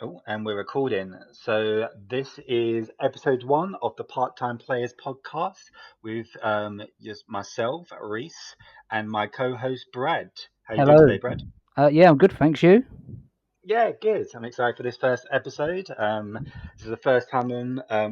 Oh, and we're recording. So this is episode 1 of the Part-Time Players podcast with just myself, Reese, and my co-host Brad. How you doing Hello. today, Brad? Yeah, I'm good, thanks. You? Yeah, good. I'm excited for this first episode. This is the first time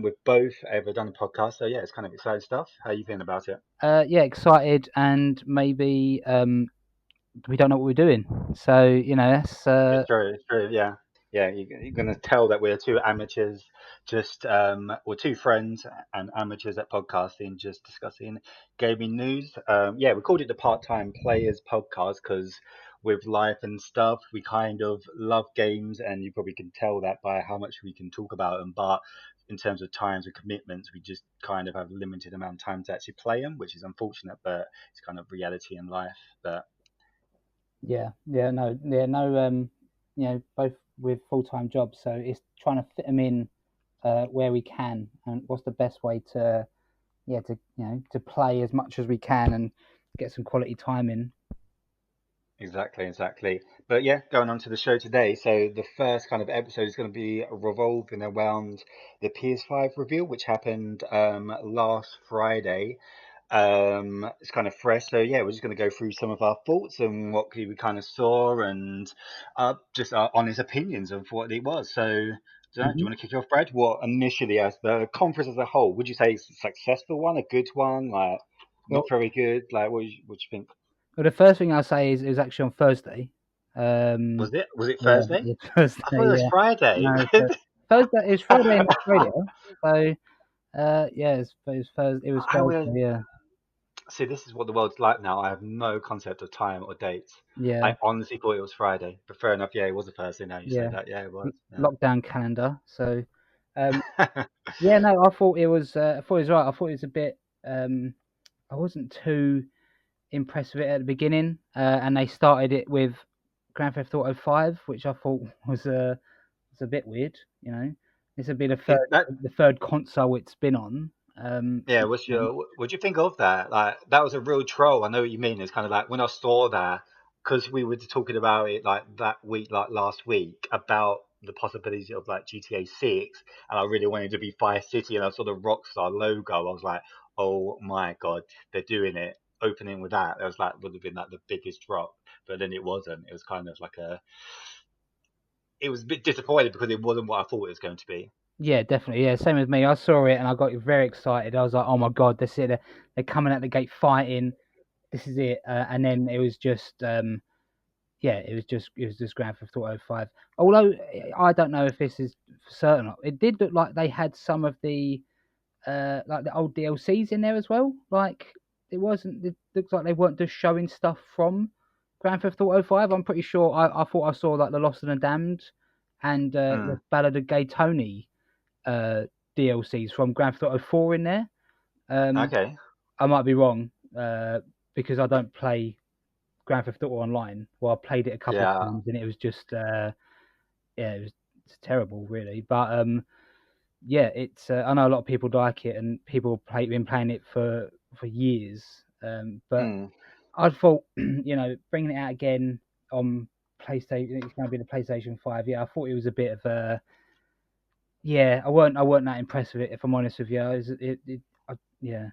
we've both ever done a podcast, so yeah, it's kind of exciting stuff. How are you feeling about it? Yeah, excited, and maybe we don't know what we're doing. So that's It's true. It's true. Yeah, yeah. You're gonna tell that we're two amateurs, just we're two friends and amateurs at podcasting, just discussing gaming news. Yeah, we called it the Part-Time Players Podcast because with life and stuff, we kind of love games, and you probably can tell that by how much we can talk about them. But in terms of times and commitments, we just kind of have a limited amount of time to actually play them, which is unfortunate, but it's kind of reality in life. But no. Both with full-time jobs, so it's trying to fit them in where we can, and what's the best way to to play as much as we can and get some quality time in. exactly, exactly. But yeah, going on to the show today. So the first kind of episode is going to be revolving around the PS5 reveal, which happened last Friday. It's kind of fresh, so yeah, we're just going to go through some of our thoughts and what we kind of saw, and just our honest opinions of what it was. So, do you hmm want to kick off, Brad? What initially, as the conference as a whole, would you say it's a successful one, a good one, like not Well, very good? Like, what do you think? the first thing I'll say is it was actually on Thursday. Um, Was it yeah, Thursday? it was I thought it Thursday. was Yeah, Friday. no, Thursday. It was Friday in Australia, so. Yeah, it was I will Thursday. Yeah, see. This is what the world's like now. I have no concept of time or dates. yeah, I honestly thought it was Friday, but fair enough. Yeah, it was a Thursday. Now you say yeah. that. Yeah, it was. Lockdown calendar. So, um, Yeah. yeah, no, I thought it was. I thought it was right. I thought it was a bit. Um, I wasn't too impressed with it at the beginning, and they started it with Grand Theft Auto 5, which I thought was a bit weird. You know, this would be See that. the third console it's been on. Yeah. Since What's then. your? What do you think of that? Like that was a real troll. I know what you mean. It's kind of like when I saw that because we were talking about it like that week, like last week, about the possibility of like GTA 6, and I really wanted to be Vice City, and I saw the Rockstar logo. I was like, oh my god, they're doing it. Opening with that, it was like would have been like the biggest drop, but then it wasn't. It was kind of like a. It was a bit disappointed because it wasn't what I thought it was going to be. Yeah, definitely. Yeah, same with me. I saw it and I got very excited. I was like, "Oh my god, that's it! They're coming out the gate fighting. This is it." And then it was just, yeah, it was just Grand Theft Auto 5. Although I don't know if this is for certain. It did look like they had some of the like the old DLCs in there as well. Like it wasn't. It looks like they weren't just showing stuff from Grand Theft Auto 5. I'm pretty sure. I thought I saw like the Lost and the Damned and Hmm. the Ballad of Gay Tony uh, DLCs from Grand Theft Auto 4 in there. Um, Okay. I might be wrong because I don't play Grand Theft Auto Online. Well, I played it a couple of Yeah. times and it was just yeah, it's terrible really. But yeah, it's I know a lot of people like it and people been playing it for years. But Hmm. I thought bringing it out again on PlayStation, it's going to be the PlayStation 5. Yeah, I thought it was a bit of a yeah. I weren't that impressed with it if I'm honest with you. Yeah,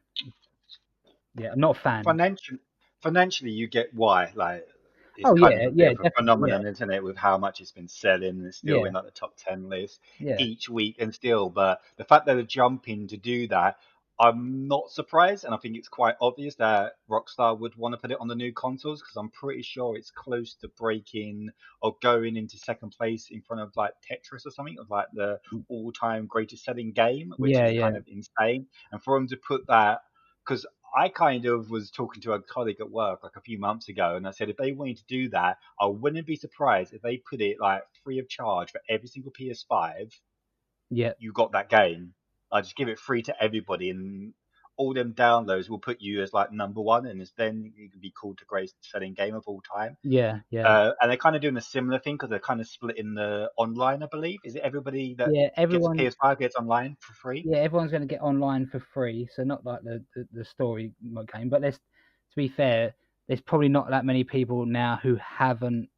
yeah, I'm not a fan. Financially, financially, you get why. Like, it's Oh kind of yeah, a bit yeah, of a definitely, yeah, phenomenon, isn't it, with how much it's been selling and it's still yeah, in like the top 10 list yeah, each week and still. But the fact that they're jumping to do that, I'm not surprised. And I think it's quite obvious that Rockstar would want to put it on the new consoles because I'm pretty sure it's close to breaking or going into second place in front of like Tetris or something of like the all-time greatest selling game, which yeah, is yeah, kind of insane. And for them to put that, because I kind of was talking to a colleague at work like a few months ago, and I said if they wanted to do that, I wouldn't be surprised if they put it like free of charge for every single PS5. yeah, You got that game. I just give it free to everybody, and all them downloads will put you as like number one, and then you can be called the greatest selling game of all time. yeah, yeah, And they're kind of doing a similar thing because they're kind of splitting the online, I believe. Is it everybody that yeah. gets a Everyone, PS5 gets online for free? yeah, everyone's going to get online for free. So not like the story mode game, but to be fair, there's probably not that many people now who haven't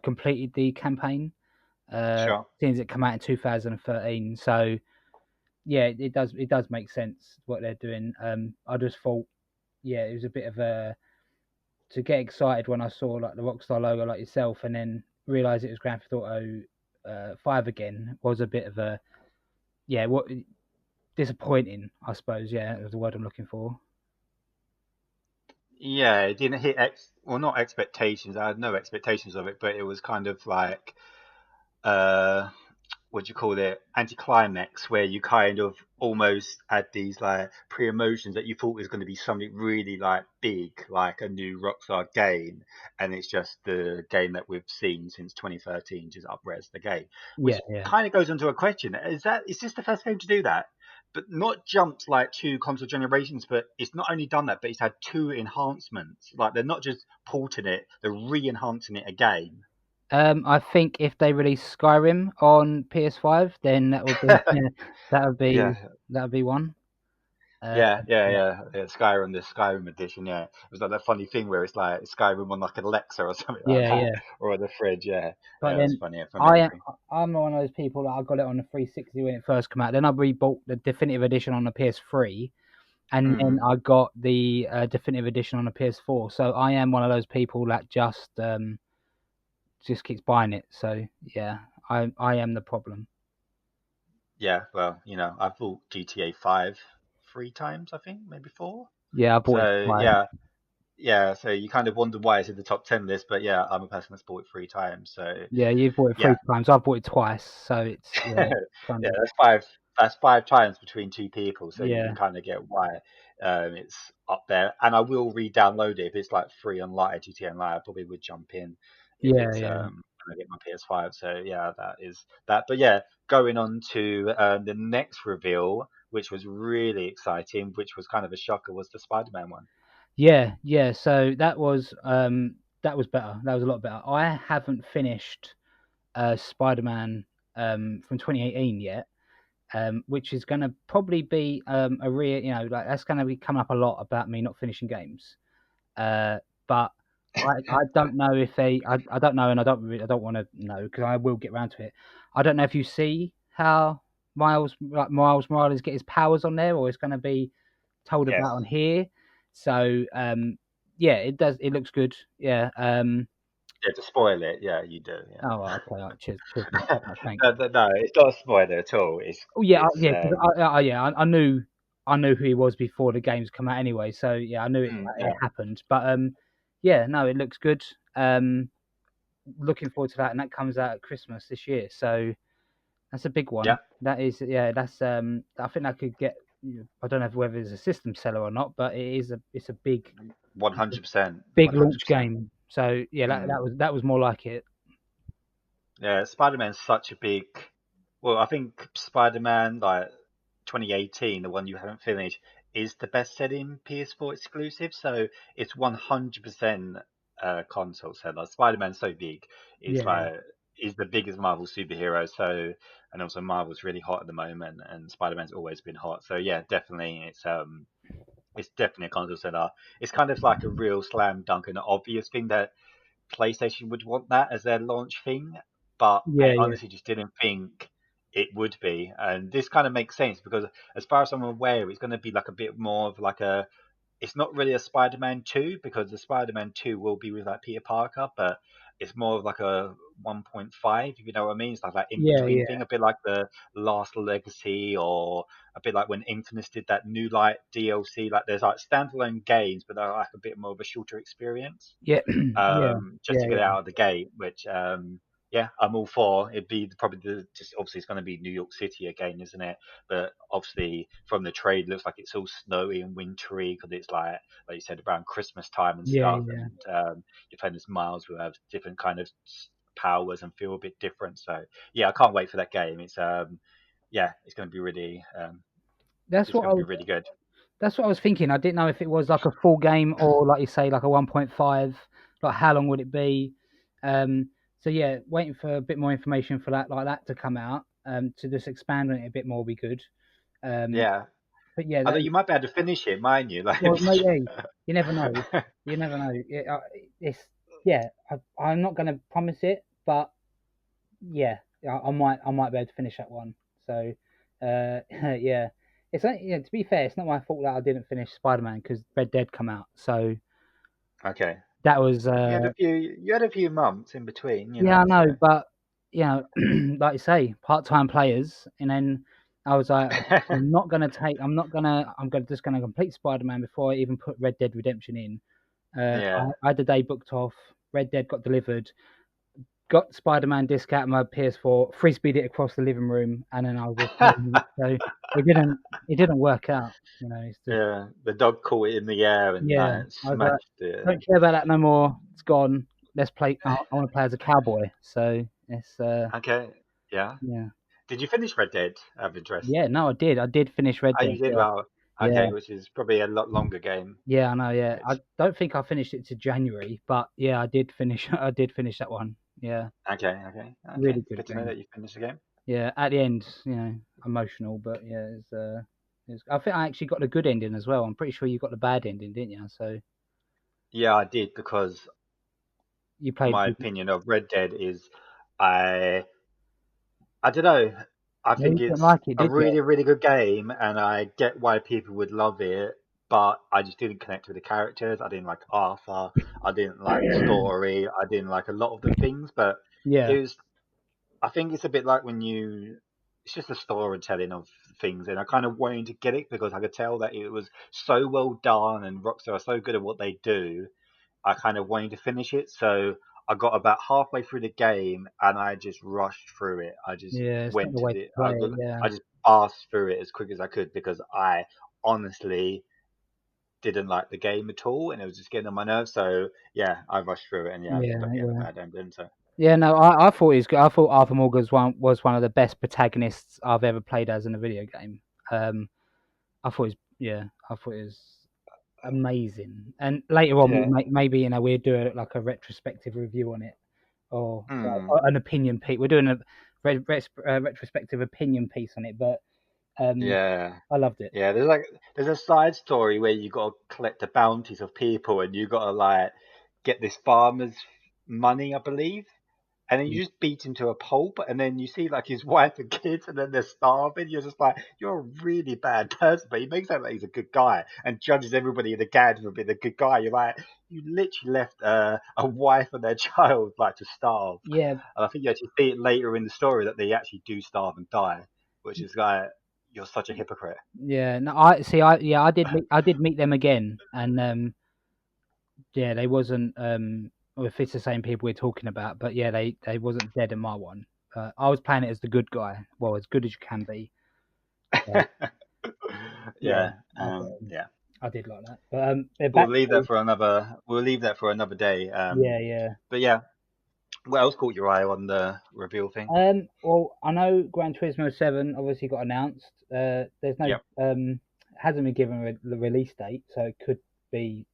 completed the campaign. Sure. since it came out in 2013. So yeah, it does make sense what they're doing. I just thought, yeah, it was a bit of a to get excited when I saw like the Rockstar logo like yourself, and then realise it was Grand Theft Auto 5 again was a bit of a yeah, what disappointing, I suppose. Yeah, that was the word I'm looking for. Yeah, it didn't hit well, not expectations. I had no expectations of it, but it was kind of like uh what do you call it, anticlimax, where you kind of almost had these like pre-emotions that you thought was going to be something really like big, like a new Rockstar game, and it's just the game that we've seen since 2013, just up-res the game, Yeah, which yeah. kind of goes into a question: is this the first game to do that? But not jumped like two console generations, but it's not only done that, but it's had two enhancements. Like they're not just porting it, they're re-enhancing it again. I think if they release Skyrim on PS5, then that would be yeah, that would be Yeah, that would be one. Uh, yeah, yeah. Skyrim, the Skyrim edition. Yeah, it was like that funny thing where it's like Skyrim on like an Alexa or something like yeah, that, yeah. or on the fridge. Yeah, But yeah, it was then funny from I memory. I'm one of those people that I got it on the 360 when it first came out. Then I rebought the definitive edition on the PS3, and then Mm, I got the definitive edition on the PS4. So I am one of those people that just keeps buying it. So yeah, I am the problem. yeah, well, I bought GTA 5 3 times, I think, maybe four. Yeah, I bought it So twice. yeah. So you kind of wonder why it's in the top 10 list, but yeah, I'm a person that's bought it 3 times. So Yeah, you bought it yeah, 3 times. I bought it twice. So it's yeah, kind yeah, of that's five. That's 5 times between two people, so you can yeah, kind of get why it's up there. And I will re-download it if it's like free on Lite, GTA Online. I probably would jump in if yeah, it's yeah, when I get my PS5. So yeah, that is that. But yeah, going on to the next reveal, which was really exciting, which was kind of a shocker, was the Spider-Man one. yeah, yeah. So that was better. That was a lot better. I haven't finished Spider-Man from 2018 yet. Which is going to probably be a real, like that's going to be coming up a lot about me not finishing games. Uh, but I don't know if I don't know, and I don't want to know because I will get around to it. I don't know if you see how Miles Morales get his powers on there, or it's going to be told Yes. about on here. So yeah, it does. It looks good. Yeah. Yeah, to spoil it, yeah, you do. Yeah. Oh, okay. All right, cheers, cheers, mate. Oh, thanks. No, no, no, it's not a spoiler at all. Oh yeah, It's yeah, because I knew who he was before the games come out anyway. So yeah, I knew it yeah, happened. But yeah, no, it looks good. Looking forward to that, and that comes out at Christmas this year. So that's a big yeah. one. That is, yeah, that's I think that could get. I don't know whether it's a system seller or not, but it's a big 100%, big launch 100%. game. So yeah, Mm. that was more like it. Yeah, Spider-Man's such a big. Well, I think Spider-Man, like 2018, the one you haven't finished, is the best-selling PS4 exclusive. So it's 100% console seller. Spider-Man's so big. It's Yeah, like is the biggest Marvel superhero. So and also Marvel's really hot at the moment, and Spider-Man's always been hot. So yeah, definitely it's definitely a console seller. It's kind of like a real slam dunk and obvious thing that PlayStation would want that as their launch thing, but yeah, I yeah, honestly just didn't think it would be. And this kind of makes sense because, as far as I'm aware, it's going to be like a bit more of like a. It's not really a Spider-Man 2 because the Spider-Man 2 will be with like Peter Parker, but it's more of like a 1.5, if you know what I mean. It's like that in yeah, between yeah, thing, a bit like the Last Legacy or a bit like when Infamous did that New Light DLC. Like there's like standalone games, but they're like a bit more of a shorter experience yeah, yeah, just yeah, to get it yeah, out of the gate, which yeah, I'm all for. It'd be probably just obviously it's going to be New York City again, isn't it? But obviously from the trade, looks like it's all snowy and wintry because it's like you said, around Christmas time and yeah, stuff, yeah. and you're playing as Miles who have different kind of powers and feel a bit different. So yeah, I can't wait for that game. It's yeah, it's going to be really That's it's what going to be really good. That's what I was thinking. I didn't know if it was like a full game or, like you say, like a 1.5. Like, how long would it be? So yeah, waiting for a bit more information for that, like that, to come out. To just expand on it a bit more would be good. Um, Yeah, but yeah, although that you might be able to finish it, mind you, like. well, no, yeah, you never know. You never know. It's yeah. I'm not going to promise it, but yeah. I might be able to finish that one. So, yeah, it's not, yeah. To be fair, it's not my fault that I didn't finish Spider-Man because Red Dead come out. So Okay. that was You had a few months in between, you yeah, I know, know, so but you know, like you say, part-time players, and then I was like, I'm gonna just gonna complete Spider-Man before I even put Red Dead Redemption in. yeah. I had the day booked off. Red Dead got delivered. Got Spider-Man disc out of my PS4, frisbeed it across the living room, and then I was just playing it. So it didn't it didn't work out. You know, it's just Yeah. The dog caught it in the air and yeah. like I was like, smashed it. don't care about that no more. It's gone. Let's play. I want to play as a cowboy. So it's Okay. Yeah. yeah. Did you finish Red Dead out of interest? Yeah, no, I did. I did finish Red Oh, Dead. you did Yeah, well. yeah, Okay, which is probably a lot longer game. yeah. I know. Yeah, I Which don't think I finished it to January, but yeah, I did finish. I did finish that one. Yeah, okay. really It's good good to know game. that you finished the game. Yeah, at the end, emotional, but yeah, I think I actually got the good ending as well. I'm pretty sure you got the bad ending, didn't you? So Yeah, I did because you played. my opinion of Red Dead is I I don't know. I No, you think didn't it's like it, a did you? really, really good game, and I get why people would love it, but I just didn't connect with the characters. I didn't like Arthur. I didn't like the story. I didn't like a lot of the things, but Yeah, it was. I think it's a bit like when you. It's just a storytelling of things, and I kind of wanted to get it because I could tell that it was so well done, and Rockstar are so good at what they do. I kind of wanted to finish it, so I got about halfway through the game and I just rushed through it. I just yeah. It's not went the to way to the play it. Yeah, I just passed through it as quick as I could because I honestly didn't like the game at all and it was just getting on my nerves. So yeah, I rushed through it and yeah, I ended yeah, up getting a yeah. bad ending. So Yeah, no, I thought he was good. I thought Arthur Morgan was one of the best protagonists I've ever played as in a video game. I thought it was, yeah, I thought it was amazing. And later on, yeah. maybe we'll do like a retrospective review on it, Hmm. or an opinion piece. We're doing a retrospective opinion piece on it, but um, Yeah. I loved it. Yeah, there's a side story where you got to collect the bounties of people and you got to like get this farmer's money, I believe. And then you just beat him to a pulp, and then you see like his wife and kids, and then they're starving. You're just like, you're a really bad person, but he makes out like he's a good guy and judges everybody in the gang for being a good guy. You're like, you literally left a wife and their child like to starve. Yeah, And I think you actually see it later in the story that they actually do starve and die, which is like, you're such a hypocrite. yeah. No, I did meet them again, and yeah, they wasn't well, if it's the same people we're talking about, but yeah, they wasn't dead in my one. I was playing it as the good guy, well, as good as you can be. So, yeah, Yeah, yeah. I did like that. But they're We'll back. leave that for another. We'll leave that for another day. Yeah, yeah. But yeah, what else caught your eye on the reveal thing? Well, I know Gran Turismo 7 obviously got announced. There's no Yep. hasn't been given the release date, so it could be,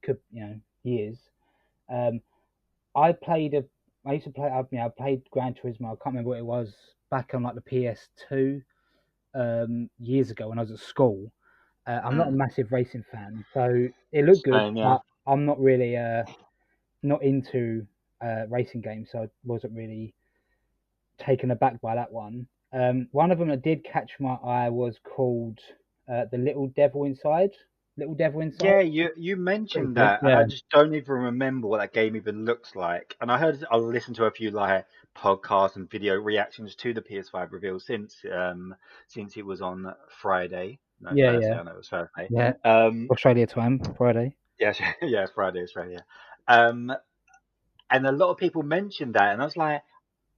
could years. Um, I played a, I used to play. I played Gran Turismo. I can't remember what it was back on like the PS2 years ago when I was at school. I'm not a Mm. massive racing fan, so it looked good, Same, yeah. but I'm not really not into racing games, so I wasn't really taken aback by that one. One of them that did catch my eye was called The Little Devil Inside. Little Devil Inside. Yeah, you Pretty mentioned good. that, and Yeah, I just don't even remember what that game even looks like. And I listened to a few like podcasts and video reactions to the PS5 reveal since it was on Friday, no yeah, Thursday. yeah, I know it was Thursday. yeah. Um, Australia time, Friday. yeah, yeah, Friday, Australia. Um, and a lot of people mentioned that, and I was like,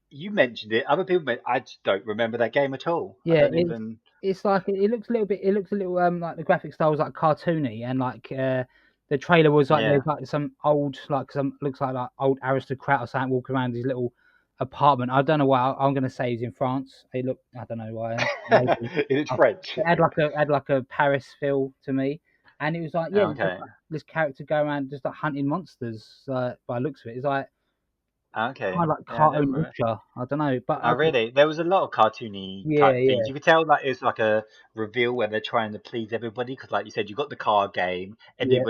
you mentioned it. Other people, I just don't remember that game at all. I Yeah, don't even. it's like it looks a little bit. It looks a little like the graphic style was like cartoony, and like the trailer was like Yeah. there's like some old some looks like old aristocrat or something walking around his little apartment. I don't know why I'm gonna say he's in France. It looked I don't know why maybe It's I, French. it had like a Paris feel to me, and it was like yeah, just Okay. like, this character go around just like hunting monsters. By the looks of it, it's like kind Okay. of like Yeah, I don't cartoon remember. Russia. I don't know, but Oh, really? There was a lot of cartoony yeah, type things. yeah, You could tell that it's like a reveal where they're trying to please everybody. Because, like you said, you got the car game. yeah,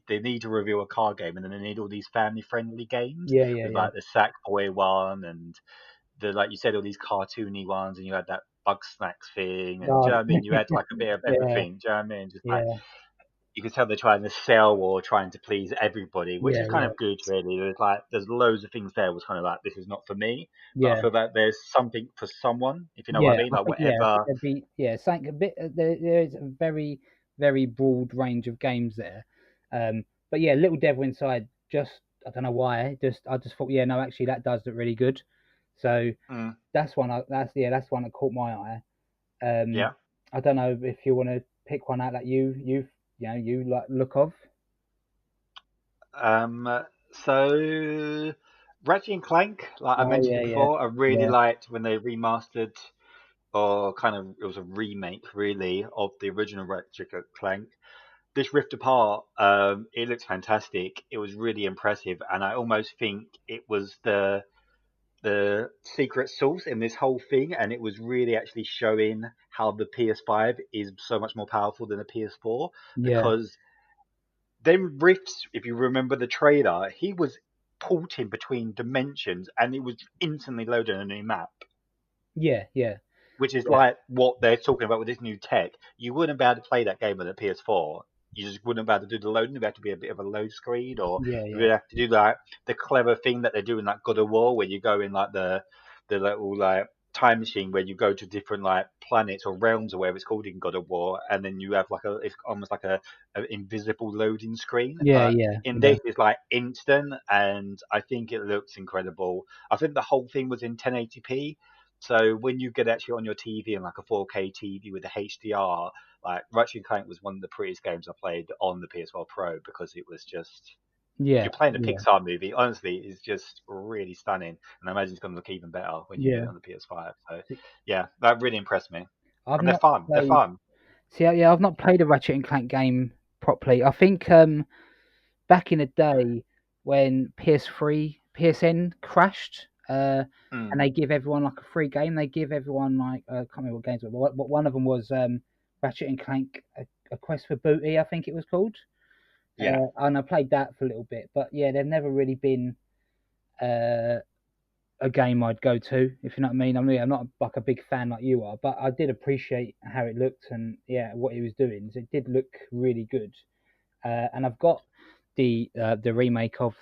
They need to reveal a car game, and then they need all these family friendly games yeah, yeah, with yeah. like the Sackboy one and the like you said, all these cartoony ones, and you had that bug snacks thing, and do you Oh, know what I mean? You had like a bit of yeah, everything. Do you know what I mean? Just like yeah, you could tell they're trying to sell or trying to please everybody, which yeah, is kind yeah, of good, really. There's loads of things there was kind of like this is not for me, but I yeah. feel that there's something for someone, if you know what I Yeah, mean, like I whatever. think there'd be something a bit. There is a very very broad range of games there, but yeah, Little Devil Inside. Just I don't know why. Just I just thought no, actually that does look really good. So Mm, that's one that caught my eye. Um, yeah. I don't know if you want to pick one out that you like look of. Um, so Ratchet and Clank, like I Oh mentioned yeah, it yeah, before, I really yeah, liked when they remastered, or kind of it was a remake really of the original Ratchet and Clank. This Rift Apart, it looks fantastic. It was really impressive, and I almost think it was the secret sauce in this whole thing, and it was really actually showing how the PS5 is so much more powerful than the PS4 yeah, because them rifts, if you remember the trailer, he was porting between dimensions and it was instantly loading a new map, yeah, yeah, which is yeah, like what they're talking about with this new tech. You wouldn't be able to play that game on a PS4. You just wouldn't be able to do the loading. It'd have to be a bit of a load screen, or yeah, you yeah, would have to do like the clever thing that they do in like God of War, where you go in like the little like time machine where you go to different like planets or realms or whatever it's called in God of War, and then you have like it's almost like a invisible loading screen. yeah, But yeah, in yeah, this, it's like instant, and I think it looks incredible. I think the whole thing was in 1080p, so when you get actually on your TV and like a 4K TV with the HDR, like Ratchet and Clank was one of the prettiest games I played on the PS4 Pro because it was just yeah, you're playing a yeah, Pixar movie. Honestly, it's just really stunning, and I imagine it's going to look even better when you do yeah. it on the PS5. So yeah, that really impressed me, I've and they're not fun. They're played. fun. See, yeah, I've not played a Ratchet and Clank game properly. I think back in the day when PS3, PSN crashed, and Mm, they give everyone like a free game. They give everyone like I can't remember what games, but one of them was Ratchet and Clank, a Quest for Booty, I think it was called. yeah, And I played that for a little bit, but yeah, they've never really been uh, a game I'd go to, if you know what I mean. I'm not like a big fan like you are, but I did appreciate how it looked and yeah, what he was doing. So it did look really good. And I've got the remake of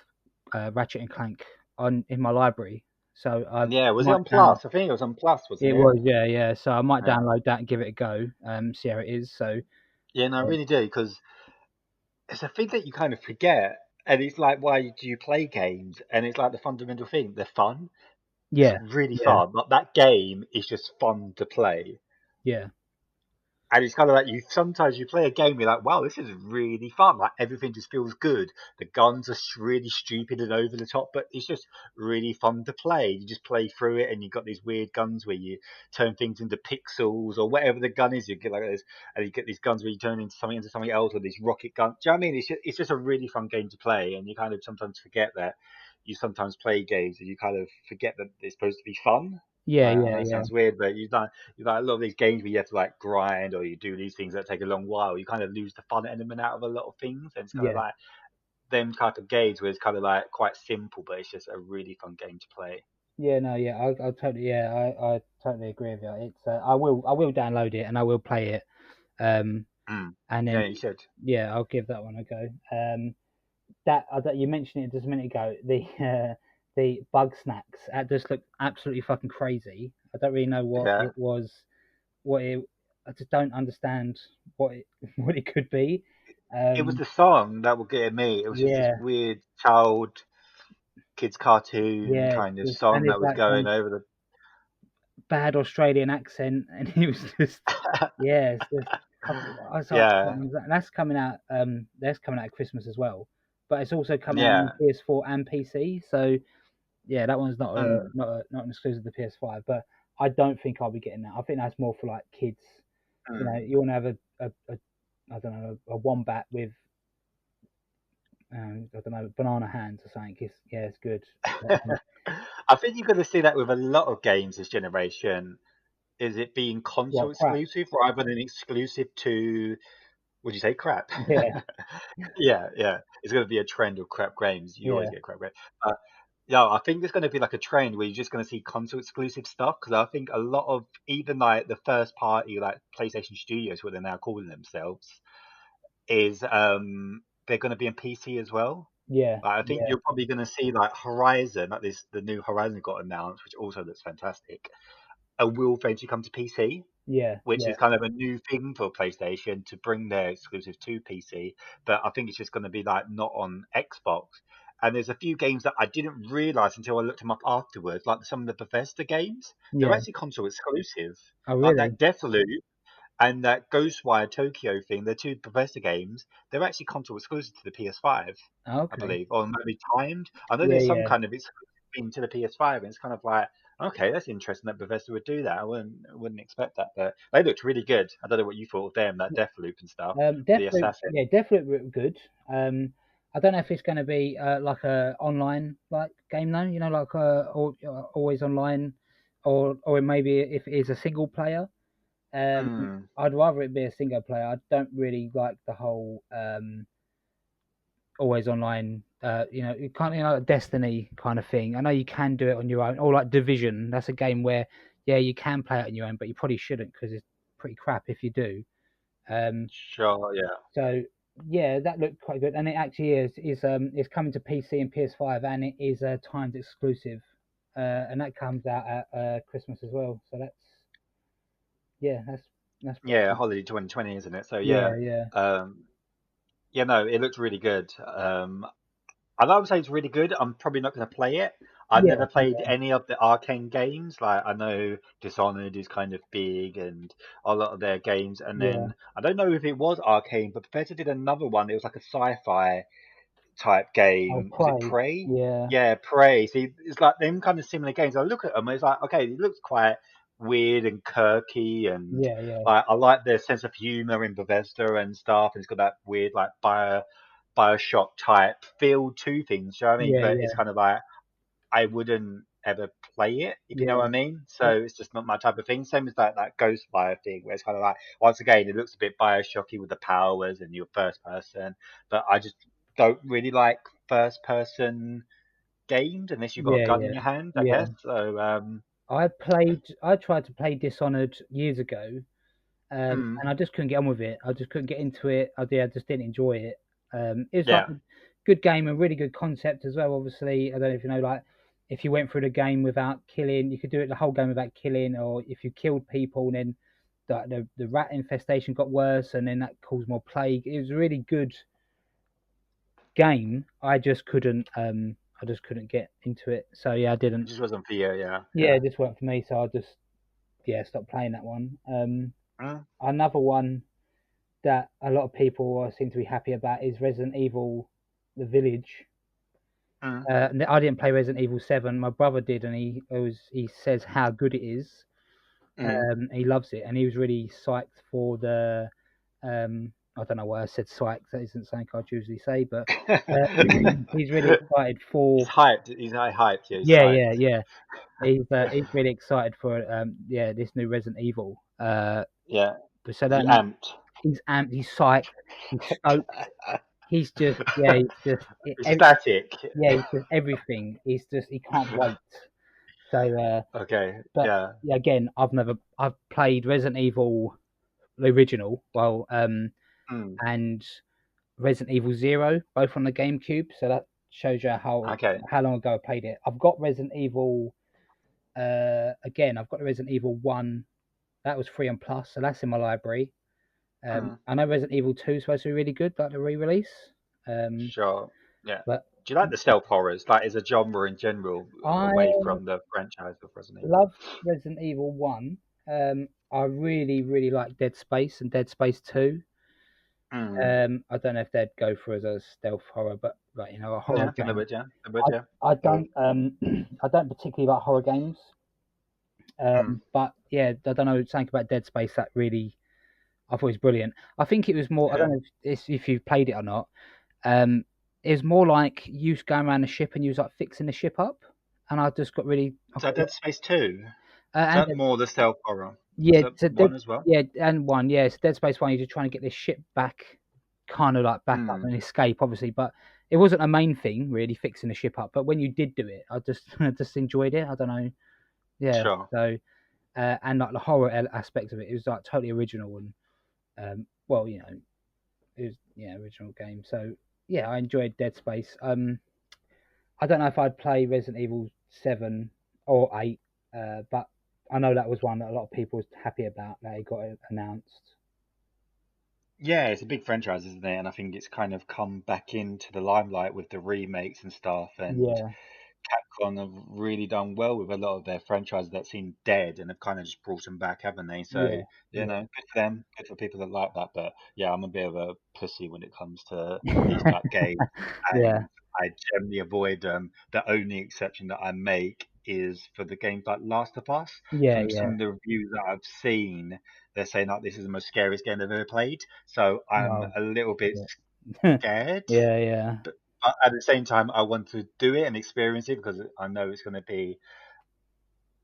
Ratchet and Clank on in my library, so I yeah. Was it might on down. Plus? I think it was on Plus, wasn't It it? was yeah, yeah. So I might Yeah, download that and give it a go, see how it is. So yeah. No, I uh, really do because it's a thing that you kind of forget, and it's like why do you play games? And it's like the fundamental thing. They're fun. It's yeah, really yeah, fun. Like that game is just fun to play. yeah, And it's kind of like you sometimes you play a game, you're like, wow, this is really fun. Like everything just feels good. The guns are really stupid and over the top, but it's just really fun to play. You just play through it, and you've got these weird guns where you turn things into pixels or whatever the gun is. You get like this, and you get these guns where you turn into something else, or these rocket guns. Do you know what I mean? It's just a really fun game to play, and you kind of sometimes forget that. You sometimes play games and you kind of forget that it's supposed to be fun. yeah, Like, I yeah, know it yeah, sounds weird, but like a lot of these games where you have to like grind or you do these things that take a long while, you kind of lose the fun element out of a lot of things. And it's kind of yeah, like them type of games where it's kind of like quite simple, but it's just a really fun game to play. yeah. No, yeah, I totally, yeah, I totally agree with you. It's I will download it and I will play it. Um, Mm. and Yeah, then you should. yeah, I'll give that one a go. That you mentioned it just a minute ago. The bug snacks that just looked absolutely fucking crazy. I don't really know what Yeah. it was. What it I just don't understand what it what it could be. It was Um, the song that would get me. It was just this yeah, weird child kids cartoon yeah, kind of and song it's that was like going some over bad Australian accent, and it was just the yeah, it's just I was like, what yeah. is that? And that's coming out. That's coming out at Christmas as well, but it's also coming out on Yeah. PS4 and PC. So yeah, that one's Mm. not an exclusive to PS5, but I don't think I'll be getting that. I think that's more for like kids. You know, Mm. you want to have a I don't know a wombat with I don't know banana hands or something. Yeah, it's good. But, I think you're going to see that with a lot of games this generation. Is it being console what crap? exclusive rather than exclusive to, would you say crap? Yeah, Yeah, yeah. It's going to be a trend of crap games. You always yeah, get crap games. Yeah, I think there's going to be like a trend where you're just going to see console exclusive stuff because I think a lot of even like the first party like PlayStation Studios, what they're now calling themselves, is they're going to be in PC as well. Yeah, Like, I think yeah, you're probably going to see like Horizon, like this the new Horizon got announced, which also looks fantastic. And will eventually come to PC, yeah, which yeah, is kind of a new thing for PlayStation to bring their exclusive to PC. But I think it's just going to be like not on Xbox. And there's a few games that I didn't realize until I looked them up afterwards, like some of the Bethesda games. They're yeah. actually console exclusive. Oh, Like really? that Deathloop and that Ghostwire Tokyo thing, the two Bethesda games, they're actually console exclusive to the PS5, I Okay. believe, or maybe timed. I know Yeah, there's some yeah. kind of exclusive thing to the PS5, and it's kind of like, okay, that's interesting that Bethesda would do that. I wouldn't expect that, but they looked really good. I don't know what you thought of them, that Deathloop and stuff, the Deathloop, assassin. yeah, Deathloop were good. I don't know if it's going to be like a online like game though, you know, like always online, or maybe if it is a single player. Um, Hmm. I'd rather it be a single player. I don't really like the whole always online. You know, you can't, you know, like Destiny kind of thing. I know you can do it on your own, or like Division. That's a game where, yeah, you can play it on your own, but you probably shouldn't because it's pretty crap if you do. Um, Sure, yeah. so yeah, that looked quite good, and it actually is coming to PC and PS5, and it is a timed exclusive, and that comes out at Christmas as well. So yeah, that's pretty Yeah, good. Holiday 2020, isn't it? So yeah, Yeah, yeah, um, yeah, no, it looked really good. I would say it's really good. I'm probably not going to play it. I've yeah, never played yeah, any of the Arcane games. Like I know Dishonored is kind of big and a lot of their games. And yeah. then I don't know if it was Arcane, but Bethesda did another one. It was like a sci-fi type I'll game. Was it play. Prey? Yeah, Yeah, Prey. See, it's like them kind of similar games. I look at them, and it's like, okay, it looks quite weird and quirky, and yeah, yeah, like I like their sense of humor in Bethesda and stuff. And it's got that weird like Bioshock type feel to things. You know what I mean? yeah, But it's yeah, kind of like I wouldn't ever play it, if you know what I yeah. mean. So Uh, it's just not my type of thing. Same as that Ghostfire thing, where it's kind of like once again it looks a bit Bioshocky with the powers and your first person, but I just don't really like first person games unless you've got a yeah, gun in yeah, your hand, I yeah. guess. So I tried to play Dishonored years ago, mm, and I just couldn't get on with it. I just couldn't get into it. I just didn't enjoy it. It was like yeah, a good game, a really good concept as well. Obviously, I don't know if you know, like if you went through the game without killing, you could do it the whole game without killing, or if you killed people, then the rat infestation got worse, and then that caused more plague. It was a really good game. I just couldn't get into it. So yeah, I it didn't. just wasn't for you. Yeah, Yeah, yeah. it just weren't for me. So I just yeah stopped playing that one. Mm, Another one that a lot of people seem to be happy about is Resident Evil: The Village. mm. I didn't play Resident Evil 7. My brother did, and he says how good it is. Mm. He loves it, and he was really psyched for the. I don't know why I said psyched. That isn't something I'd usually say, but uh, he's really excited He's for. hyped. He's hyped. Yeah, he's Yeah, psyched. yeah, yeah. He's really excited for yeah, this new Resident Evil. Yeah, But so is he that means amped? he's amped, he's psyched, he's stoked. He's just yeah, Ecstatic. yeah, he's just everything. He can't wait. So Okay, but yeah. yeah, again, I've played Resident Evil the original, well, Mm, and Resident Evil Zero, both on the GameCube. So that shows you okay. how long ago I played it. I've got Resident Evil again. I've got the Resident Evil One. That was free and plus, so that's in my library. Mm, I know Resident Evil 2 is supposed to be really good, like the re-release. Um, sure. Yeah. but Do you like the stealth horrors? Like, as a genre in general, I away from the franchise of Resident Evil? love Resident Evil 1. I really, really like Dead Space and Dead Space 2. Mm. I don't know if they'd go for as a stealth horror, but like you know, a Yeah, horror I think they game. would. Yeah, they would. Yeah. I don't I don't particularly like horror games. Mm. But yeah, I don't know something about Dead Space that really I thought was brilliant. I think it was more. I Yeah. don't know if you played it or not. Um, it was more like you was going around the ship and you was like fixing the ship up, and I just got really. I Is that got, Dead Space 2? Is and that more the stealth horror? Was yeah, that so one as well? yeah, and so Dead Space 1, you're just trying to get this ship back, kind of like back up Mm. and escape, obviously. But it wasn't a main thing really fixing the ship up, but when you did do it, I just I just enjoyed it. I don't know, yeah. Sure. So and like the horror aspect of it, it was like totally original and well, you know, it was original game. So yeah, I enjoyed Dead Space. I don't know if I'd play Resident Evil 7 or 8, but I know that was one that a lot of people was happy about that it got announced. Yeah, it's a big franchise, isn't it? And I think it's kind of come back into the limelight with the remakes and stuff. And Yeah, Capcom have really done well with a lot of their franchises that seem dead and have kind of just brought them back, haven't they? So, yeah, good for them, good for people that like that. But yeah, I'm a bit of a pussy when it comes to these yeah, type games, yeah, and I generally avoid them. The only exception that I make is for the games like Last of Us. yeah, From some yeah. of the reviews that I've seen, they're saying like this is the most scariest game they've ever played. So I'm No, a little bit yeah, scared, yeah, yeah, but at the same time, I want to do it and experience it because I know it's going to be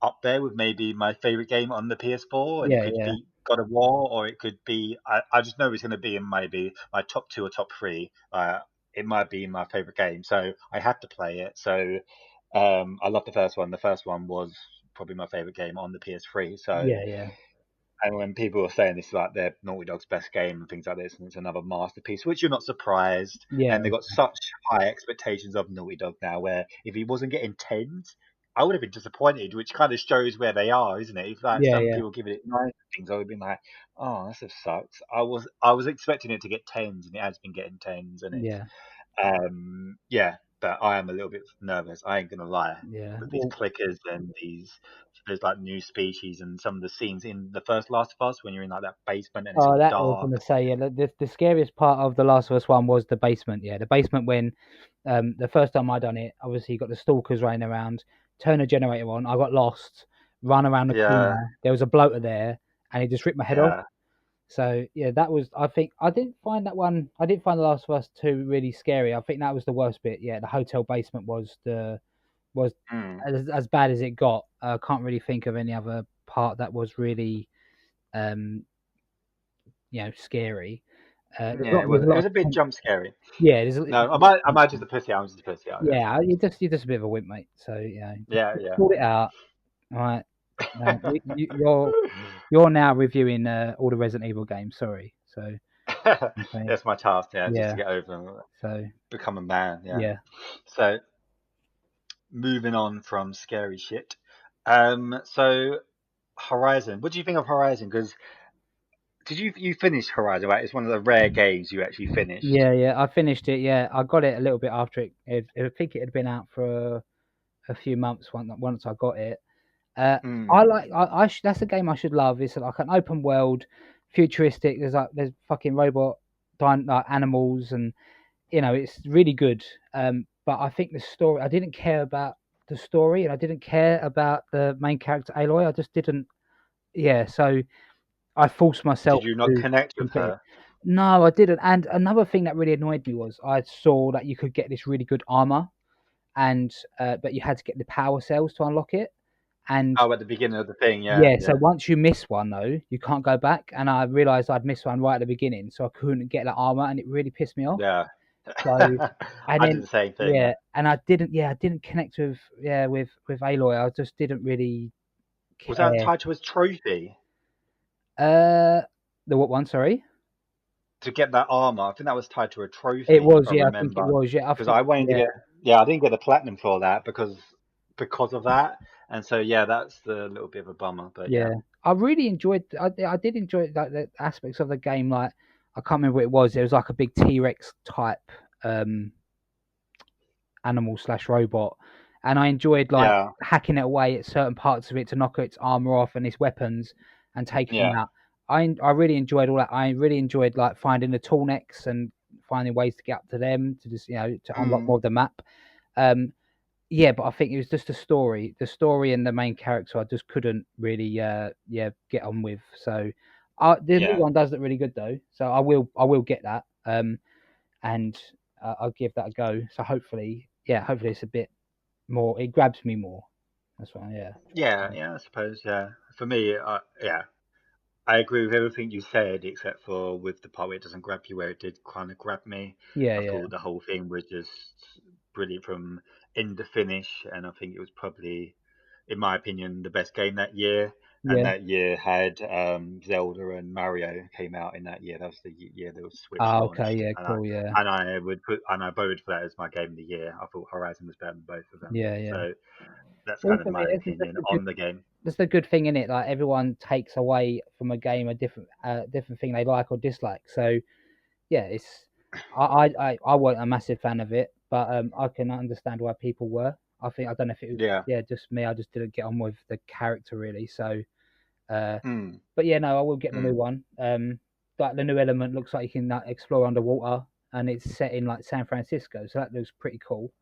up there with maybe my favorite game on the PS4, and it yeah, could yeah, be God of War, or it could be. I just know it's going to be in maybe my top two or top three. It might be my favorite game, so I had to play it. So I love the first one. The first one was probably my favorite game on the PS3. So yeah, yeah, and when people are saying this is like their Naughty Dog's best game and things like this, and it's another masterpiece, which you're not surprised. yeah, And they've got such high expectations of Naughty Dog now, where if he wasn't getting tens, I would have been disappointed, which kind of shows where they are, isn't it? If like yeah, some yeah, people give it nine things, I would have been like, oh, this just sucks. I was expecting it to get tens, and it has been getting tens, and it's yeah, yeah, but I am a little bit nervous. I ain't gonna lie. yeah. With these Well, clickers and these, there's like new species and some of the scenes in the first Last of Us when you're in like that basement and it's oh, all that I was dark. gonna say, yeah. The scariest part of the Last of Us one was the basement. Yeah, the basement when the first time I done it, obviously you got the stalkers running around. Turn the generator on. I got lost. Run around the Yeah, corner. There was a bloater there, and he just ripped my head off. yeah, So yeah, that was. I think I didn't find that one. I didn't find the Last of Us two really scary. I think that was the worst bit. Yeah, the hotel basement was mm. as bad as it got. I can't really think of any other part that was really um scary. Yeah. It There's was a it lot was of a bit jump scary. yeah, No, I might just a pussy. I'm just a pussy. I guess. yeah. You're just a bit of a wimp, mate. So Yeah, just yeah. sort it out. All right. You're now reviewing all the Resident Evil games. Sorry. So okay. That's my task. Yeah, just to Yeah. get over and So become a man. Yeah. yeah. So moving on from scary shit. So Horizon. What do you think of Horizon? Because did you finish Horizon? Right, it's one of the rare games you actually finished. Yeah, yeah. I finished it. Yeah, I got it a little bit after I think it had been out for a few months once I got it. Uh, Mm, I like that's a game I should love. It's like an open world, futuristic. There's fucking robot, like animals, and it's really good. But I think the story I didn't care about the story, and I didn't care about the main character Aloy. I just didn't. Yeah, so I forced did myself you not to connect with complete it. her? No, I didn't. And another thing that really annoyed me was I saw that you could get this really good armor, and but you had to get the power cells to unlock it. And Oh, at the beginning of the thing. Yeah, yeah, so yeah, once you miss one though, you can't go back. And I realised I'd missed one right at the beginning, so I couldn't get that armor, and it really pissed me off. yeah. So and I did then the same thing. yeah, Yeah. and I didn't connect with Aloy. I just didn't really Was that care. tied to his trophy Uh, the what one? Sorry. to get that armor? I think that was tied to a It trophy, if was, I yeah, I think it remember. was, yeah. I Because think, I wanted to yeah, get, yeah, I didn't get the platinum for that because of that. And so yeah, that's the little bit of a bummer. But yeah, yeah. I really enjoyed. I did enjoy like the aspects of the game. Like I can't remember what it was. There was like a big T Rex type um animal slash robot, and I enjoyed like yeah, hacking it away at certain parts of it to knock its armor off and its weapons and taking them yeah, out. I really enjoyed all that. I really enjoyed like finding the tall necks and finding ways to get up to them to just to unlock mm, more of the map. Um, yeah, but I think it was just the story and the main character. I just couldn't really, get on with. So, the new yeah, one does look really good though. So I will get that. And I'll give that a go. So hopefully it's a bit more. It grabs me more. That's what. Yeah. yeah, yeah. I suppose. Yeah. For me, yeah. I agree with everything you said, except for with the part where it doesn't grab you, where it did kind of grab me. Yeah, I yeah, thought the whole thing was just brilliant from end to finish, and I think it was probably, in my opinion, the best game that year. And yeah. that year had Zelda and Mario came out in that year. That was the year the Switch Ah, okay, launched, yeah, cool, yeah, and I would put and I voted for that as my game of the year. I thought Horizon was better than both of them. yeah, yeah. So that's Well, kind of for me, my that's opinion the good, on the game. that's the good thing in it. Like everyone takes away from a game a different thing they like or dislike. So yeah, it's I wasn't a massive fan of it, but I can understand why people were. I don't know if it was Yeah. yeah just me. I just didn't get on with the character really. So uh, Mm, but yeah, no, I will get the new mm. one. Like the new element looks like you can explore underwater, and it's set in like San Francisco, so that looks pretty cool.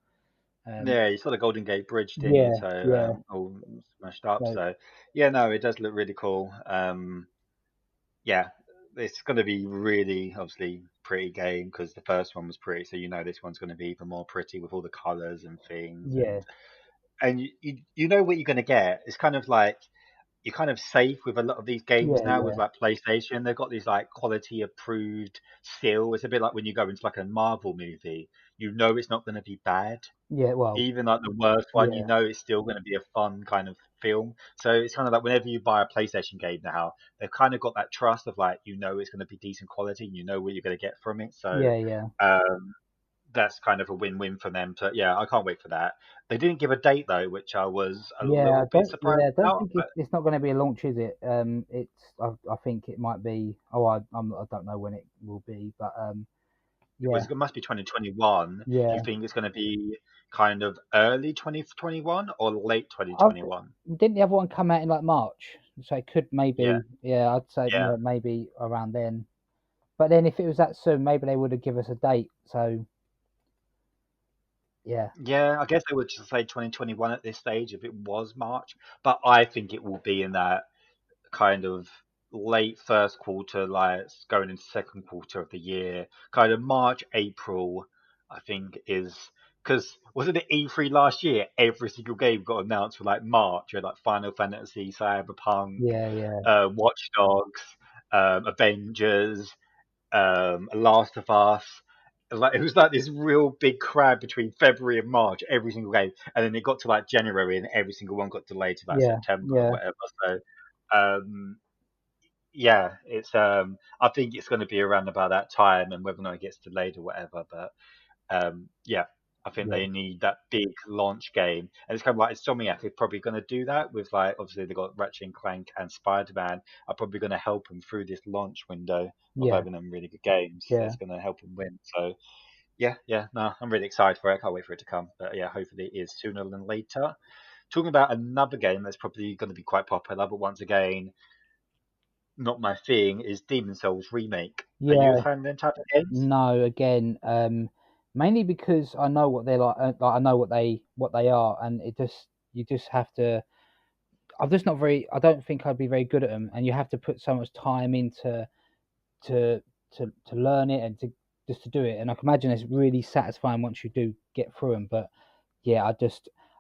Um, Yeah, you saw the Golden Gate Bridge, didn't you? yeah, So yeah. all smashed up. So So yeah, no, it does look really cool. Yeah, it's going to be really obviously pretty game because the first one was pretty. So you know this one's going to be even more pretty with all the colors and things, yeah, and you know what you're going to get. It's kind of like you're kind of safe with a lot of these games yeah, now with yeah, like PlayStation. They've got these like quality approved seal. It's a bit like when you go into like a Marvel movie. You know it's not going to be bad, yeah. Well, even like the worst one, you yeah, know it's still going to be a fun kind of film. So it's kind of like whenever you buy a PlayStation game now, they've kind of got that trust of like you know it's going to be decent quality, and you know what you're going to get from it. So yeah, yeah. um, that's kind of a win-win for them. But yeah, I can't wait for that. They didn't give a date though, which I was a Yeah, little bit surprised I don't about. think But it's not going to be a launch, is it? I think it might be. Oh, I don't know when it will be, but yeah, it must be 2021. Do you yeah. think it's going to be kind of early 2021 or late I've 2021? didn't the other one come out in like March, so it could Yeah, maybe. Yeah, I'd say yeah. yeah, maybe around then. But then if it was that soon, maybe they would have give us a date. So yeah, Yeah, I guess I would just say 2021 at this stage if it was March, but I think it will be in that kind of late first quarter, like going into second quarter of the year, kind of March, April, I think is because was it the E3 last year? Every single game got announced for like March, you had like Final Fantasy, Cyberpunk, yeah, yeah, Watch Dogs, Avengers, Last of Us. Like it was like this real big crowd between February and March, every single game, and then it got to like January, and every single one got delayed to like yeah, September or yeah, whatever. So, um, yeah, it's I think it's going to be around about that time, and whether or not it gets delayed or whatever. But yeah, I think yeah, they need that big launch game, and it's kind of like Insomniac is probably going to do that with like obviously they got Ratchet and Clank and Spider Man are probably going to help them through this launch window of yeah, having them really good games. yeah, That's going to help them win. So yeah, yeah, no, I'm really excited for it. I can't wait for it to come. But yeah, hopefully it is sooner than later. Talking about another game that's probably going to be quite popular, but once again, not my thing, is Demon Souls remake. Are you a yeah. fan of them type of games? No, again, mainly because I know what they're like I know what they are, and it just you just have to. I'm just not very. I don't think I'd be very good at them, and you have to put so much time into to to learn it and to just to do it. And I can imagine it's really satisfying once you do get through them. But yeah,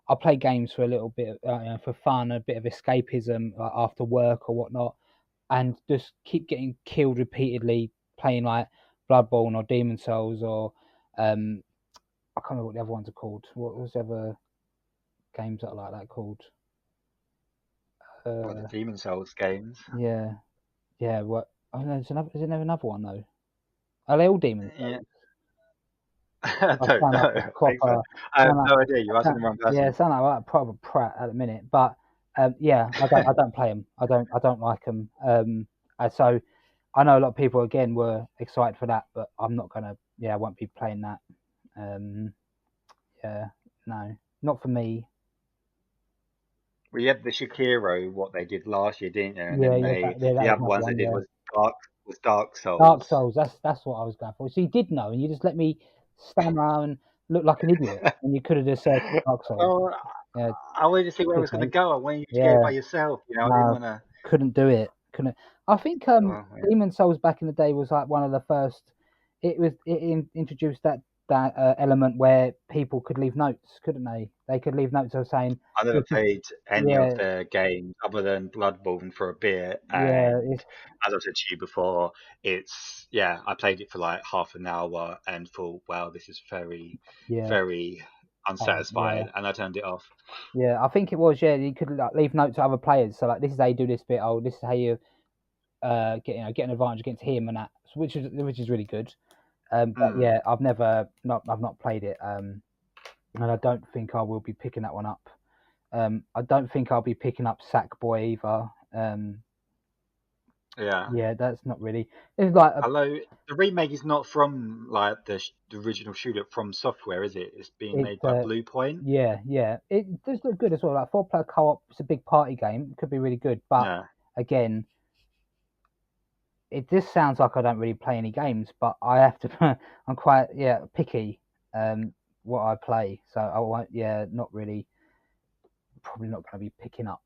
I play games for a little bit, for fun, a bit of escapism, like after work or whatnot, and just keep getting killed repeatedly playing like Bloodborne or Demon Souls or um I can't remember what the other ones are called. What was the other games that are like that called? Well, the Uh, Demon Souls games. yeah, yeah. What? Oh no, is there another one though? Are they all Demon Yeah, Souls? I I don't sound like know. a I think so. proper. I have Sound like, no idea. You're asking the sound, wrong yeah, person. sound like a proper prat at the minute. But yeah, I don't play them. I don't like them. So I know a lot of people again were excited for that, but I'm not gonna. Yeah, I won't be playing that. Um, yeah, no, not for me. We had the Shakiro, what they did last year, didn't you? And Yeah, then yeah, that the was other another ones they one. did Yeah, was Dark Dark Souls. Souls. That's what I was going for. So you did know, and you just let me stammer and look like an idiot, and you could have just said Dark Souls. Oh, Yeah, I wanted to see where I piss, was going to mate. go. I wanted you to get it Yeah, by yourself. You know, I didn't no, want to. couldn't do it. Couldn't. I think Oh, yeah. Demon Souls back in the day was like one of the first. It introduced that that element where people could leave notes, couldn't they? They could leave notes of saying, I never this is, played any of yeah, their games other than Bloodborne for a bit, yeah, and it's, as I've said to you before, it's yeah, I played it for like half an hour and thought, wow, this is very, yeah, very yeah, unsatisfying, and I turned it off. yeah. I think it was, yeah. You could like leave notes to other players. So like, this is how you do this bit. Oh, this is how you get an advantage against him and that, which is really good. But Hmm. yeah, I've not played it. And I don't think I will be picking that one up. I don't think I'll be picking up Sackboy either. Yeah. Yeah, that's not really. It's like Although the remake is not from like the original shooter from software, is it? It's being it's made by Blue Point. yeah, yeah. It does look good as well. Like 4-player co-op, it's a big party game. It could be really good, but Yeah. again, it just sounds like I don't really play any games. But I have to. I'm quite picky. What I play, so I won't. Yeah, not really. Probably not going to be picking up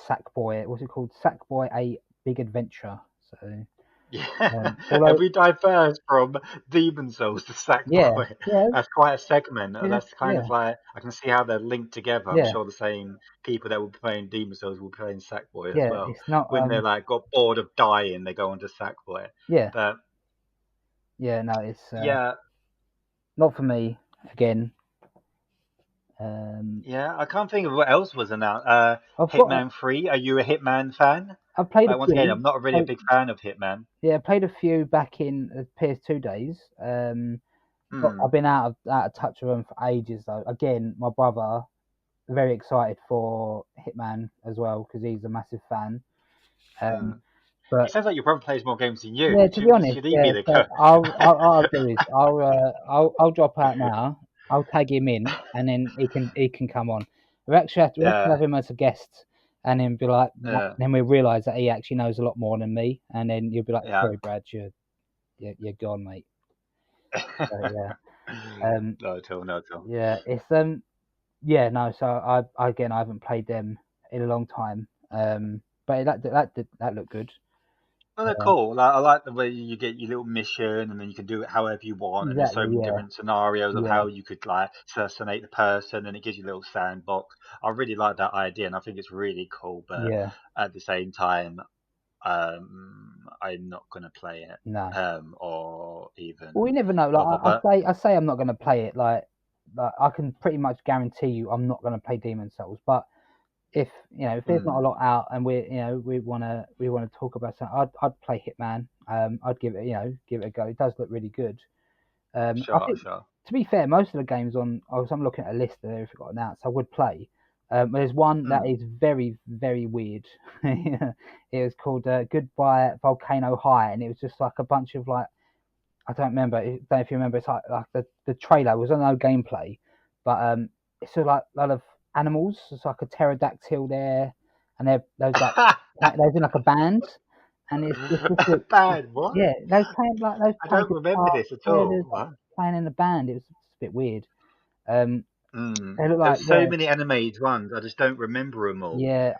Sackboy. What's it called? Sackboy: A Big Adventure. So, Yeah. although If we diverge from Demon Souls to yeah, Sackboy, yeah, that's quite a segment. yeah, That's kind of like I can see how they're linked together. I'm yeah, sure the same people that will be playing Demon Souls will be playing Sackboy as yeah. well. It's not. When they're like got bored of dying, they go onto Sackboy. Yeah, But yeah. No, it's yeah, not for me. Again, um, yeah, I can't think of what else was announced. I've got. Hitman 3. Are you a Hitman fan? I've played a Like once again, few. I'm not really a big fan of Hitman. Yeah, I played a few back in the PS2 days. But Hmm. I've been out of touch with them for ages though. Again, my brother very excited for Hitman as well because he's a massive fan. Hmm. Um, It but sounds like your brother plays more games than yeah, you. to be honest, Should he yeah. be the So coach? I'll do is I'll drop out now. I'll tag him in, and then he can come on. We have to Yeah, have him as a guest, and then be like, yeah, then we realise that he actually knows a lot more than me, and then you'll be like, yeah. sorry, Brad, you're gone, mate. So yeah, um, No, at all, no, at all. yeah, it's yeah, no. So I again, I haven't played them in a long time. But that looked good. Well, they're Uh, cool. Like, I like the way you get your little mission, and then you can do it however you want. And there's so exactly. many Yeah, different scenarios of yeah, how you could like assassinate the person, and it gives you a little sandbox. I really like that idea, and I think it's really cool. But yeah. at the same time, I'm not gonna play it, No. or Well, we even never know. Like bother. But I say I'm not going to play it. Like I can pretty much guarantee you I'm not going to play Demon Souls. But if there's not a mm, lot out and we wanna talk about something, I'd play Hitman. I'd give it a go. It does look really good. I sure, think sure. to be fair, most of the games on, I'm looking at a list that they've got announced, I would play. There's one that Mm. is very, very weird. It was called Goodbye Volcano High, and it was just like a bunch of like I don't remember. I don't know if you remember. It's like the trailer was no gameplay, but it's sort of like a lot of animals. It's like a pterodactyl there, and there's like there's in like a band, and it's just Bad. What? yeah, those I playing don't remember guitar. this at Yeah, all. there's like What? playing in a band. It was just a bit weird. Um, Mm. they look like There's so yeah, many animated ones. I just don't remember them all. yeah.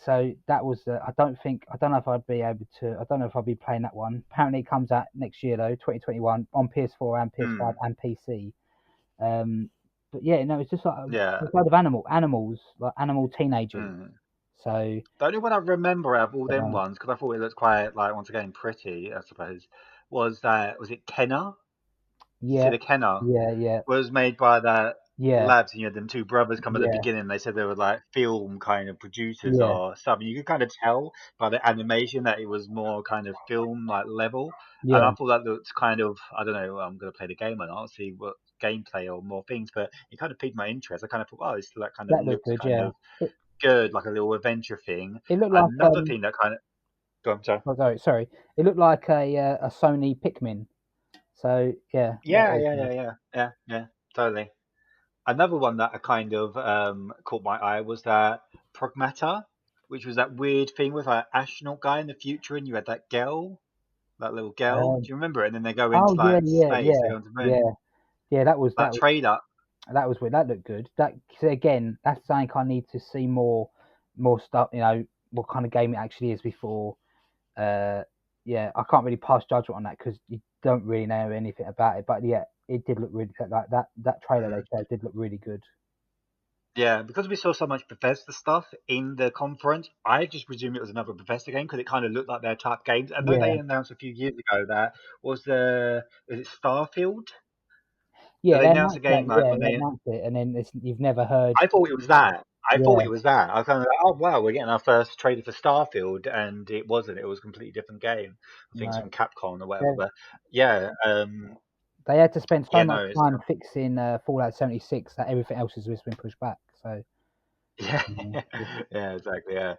So that was I don't know if I'd be able to. I don't know if I'll be playing that one. Apparently, it comes out next year though, 2021 on PS4 and PS5 Mm. and PC. But yeah, no, it's just like Yeah. a load of animals, like animal teenagers. Mm. So The only one I remember out of all them uh, ones, because I thought it looked quite like once again pretty, I suppose, was it Kenner? Did you see yeah, the Kenner? yeah, Was made by the yeah, lads, and you had them two brothers come at the yeah, beginning. They said they were like film kind of producers yeah, or stuff, and you could kind of tell by the animation that it was more kind of film like level. And I yeah. thought that looked kind of, I don't know, I'm gonna play the game or not, see what gameplay or more things, but it kind of piqued my interest. I kind of thought, oh, this like kind of That looked looks good. kind Yeah, of good, like a little adventure thing. it looked like Another thing that kind of, go on, sorry. oh, sorry, it looked like a Sony Pikmin. So yeah, that Yeah, was yeah, yeah, yeah, yeah, yeah, totally. Another one that I kind of caught my eye was that Pragmata, which was that weird thing with an astronaut guy in the future, and you had that girl, that little girl. Do um, you remember it? And then they go into oh like space, yeah, they go into the moon. yeah, yeah. That trailer, That was weird. That looked good. That so again, that's something I need to see more stuff. What kind of game it actually is before. Uh, yeah, I can't really pass judgment on that because you don't really know anything about it. But yeah, it did look really like that trailer they Mm. showed did look really good. Yeah, because we saw so much Bethesda stuff in the conference, I just presumed it was another Bethesda game because it kind of looked like their type games. I know Yeah, they announced a few years ago that is it Starfield? yeah, They they announced a announced that. game like Yeah, when they they. announced it, and then you've never heard. I thought it was that. I thought Yeah, it was that. I was kind of like, oh wow, we're getting our first trailer for Starfield, and it wasn't. It was a completely different game. I think it's no, from Capcom or whatever. they But yeah, they had to spend so yeah, much no, it's time fixing Fallout 76 that everything else has just been pushed back. So yeah, yeah, yeah, exactly. Yeah,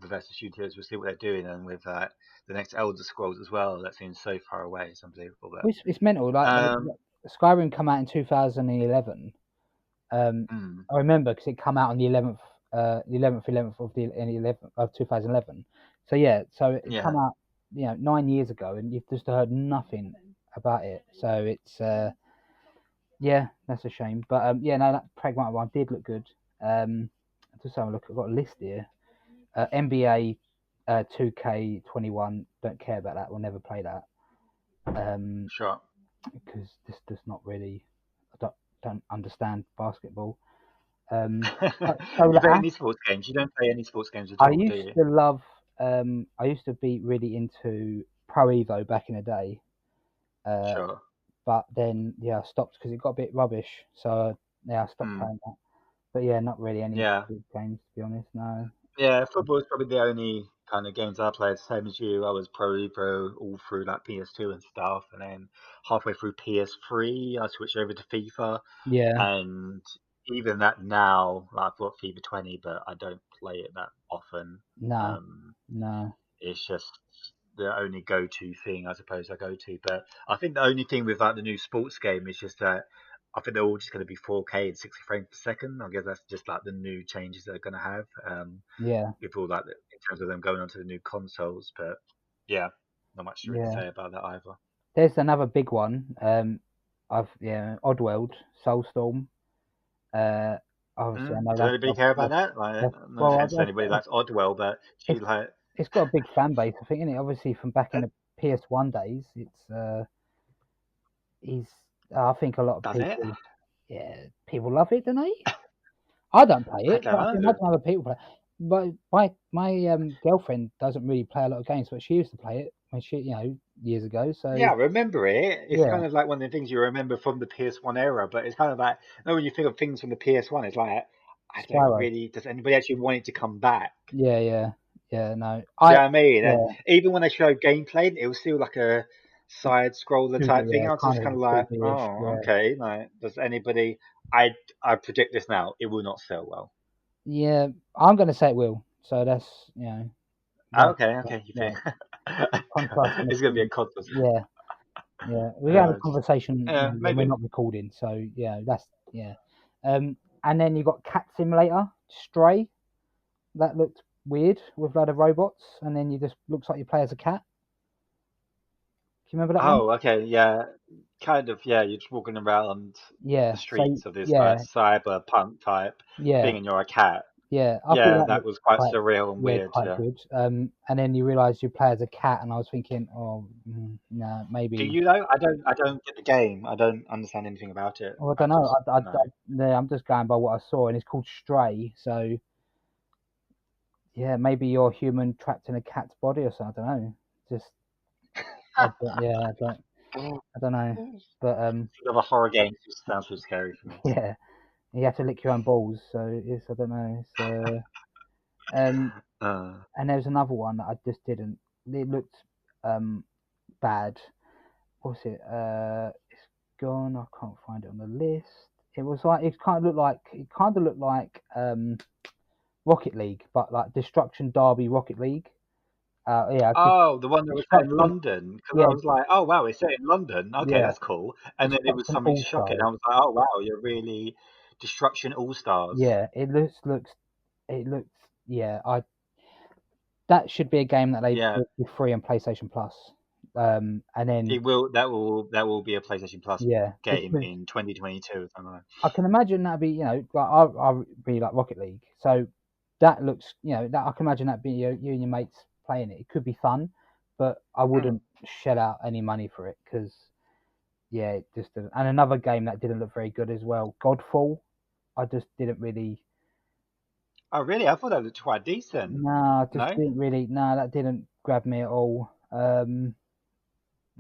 Bethesda Studios. We'll see what they're doing, and with the next Elder Scrolls as well. That seems so far away. It's unbelievable. it's mental. But Like Skyrim come out in 2011. mm, I remember because it come out on the 11th of the 11th of 2011. So yeah, so it come yeah, out 9 years ago, and you've just heard nothing about it. So it's yeah, that's a shame. But yeah, no, that Pragmatic one did look good. Just have a look. I've got a list here. NBA 2K21. Don't care about that. We'll never play that. sure. Because this does not really. I don't understand basketball. You Solar play Ash. any sports games? You don't play any sports games at I all, do used you? to love. I used to be really into Pro Evo back in the day. Uh, Sure. but then yeah, I stopped because it got a bit rubbish. So yeah, I stopped Mm, playing that. But yeah, not really any yeah. sports games to be honest. No. Yeah, football is probably the only kind of games I played. Same as you, I was Pro Evo all through like PS2 and stuff, and then halfway through PS3, I switched over to FIFA, Yeah. and even that now, like I've got FIFA 20, but I don't play it that often. No. Um, No. it's just the only go-to thing I suppose I go to. But I think the only thing with like the new sports game is just that I think they're all just going to be 4K and 60 frames per second. I guess that's just like the new changes they're going to have. Yeah. With all that in terms of them going onto the new consoles. But yeah, not much to really Yeah. say about that either. There's another big one. I've Oddworld, Soulstorm. Uh, obviously I know Does anybody care about that? Like, that's no well, offense to anybody that's Oddwell, but she it's like it's got a big fan base, I think, isn't it? Obviously from back in uh, the PS1 days, it's is I think a lot of does it? people, yeah, people love it, don't they? I don't play I it, but I don't can know. imagine other people play. But my girlfriend doesn't really play a lot of games, but she used to play it when she years ago. So Yeah, I remember it. It's yeah, kind of like one of the things you remember from the PS1 era, but it's kind of like, no, when you think of things from the PS1, it's like, I don't Spyro. really, does anybody actually want it to come back? Yeah, yeah, yeah. No, Do you I know what I mean? And yeah, even when they showed gameplay, it was still like a side scroller 2D, type thing. yeah, I was kind just of kind of like, 2D-ish. oh, Yeah, okay. Like, does anybody? I predict this now. It will not sell well. yeah. I'm gonna say it will. So that's that, Okay, okay. You yeah. think Contrasting it's gonna be a opinion. contest? Yeah, yeah. We're having a Uh, conversation when we're maybe. not recording. So yeah, that's yeah. And then you got Cat Simulator, Stray. That looked weird with a load of robots, and then you just looks like you play as a cat. Do you remember that one? Oh, okay. Yeah, kind of. Yeah, you're just walking around the Yeah. So streets of this like yeah, cyberpunk type yeah, thing, and you're a cat. yeah. I thought Yeah, that that looked was quite quite surreal and yeah, weird. quite Yeah. good. And then you realise you play as a cat, and I was thinking, oh, no, Do maybe. you know? I don't get the game. I don't understand anything about it. Well, I I don't know. just I, no. yeah, I'm just going by what I saw, and it's called Stray. So yeah, maybe you're human trapped in a cat's body or something. I don't know. Just yeah, I don't know. But Think of a horror game just sounds too scary for me. yeah, you have to lick your own balls. So it's I don't know. It's um, Uh, and there was another one that I just didn't. It looked um bad. What's it? It's gone. I can't find it on the list. It was like it kind of looked like Rocket League, but like Destruction Derby Rocket League. Yeah, oh, the one that was set in Destruction. London. Because Yeah, I was like, oh wow, it's set in London. Okay, yeah, that's cool. And then it was Destruction something All shocking. Stars. I was like, oh wow, you're really Destruction All Stars. Yeah, it looks. Yeah, I that should be a game that they Yeah, would be free on PlayStation Plus. And then it will. That will be a PlayStation Plus yeah, game because in 2022 or something like I can imagine that'd be like I really like Rocket League, so that looks that I can imagine that be you and your mates playing it. It could be fun, but I that. wouldn't shell out any money for it because yeah, it just didn't. And another game that didn't look very good as well, Godfall. I just didn't really. Oh, really? I thought that looked quite decent. No, I just No? didn't really. No, that didn't grab me at all.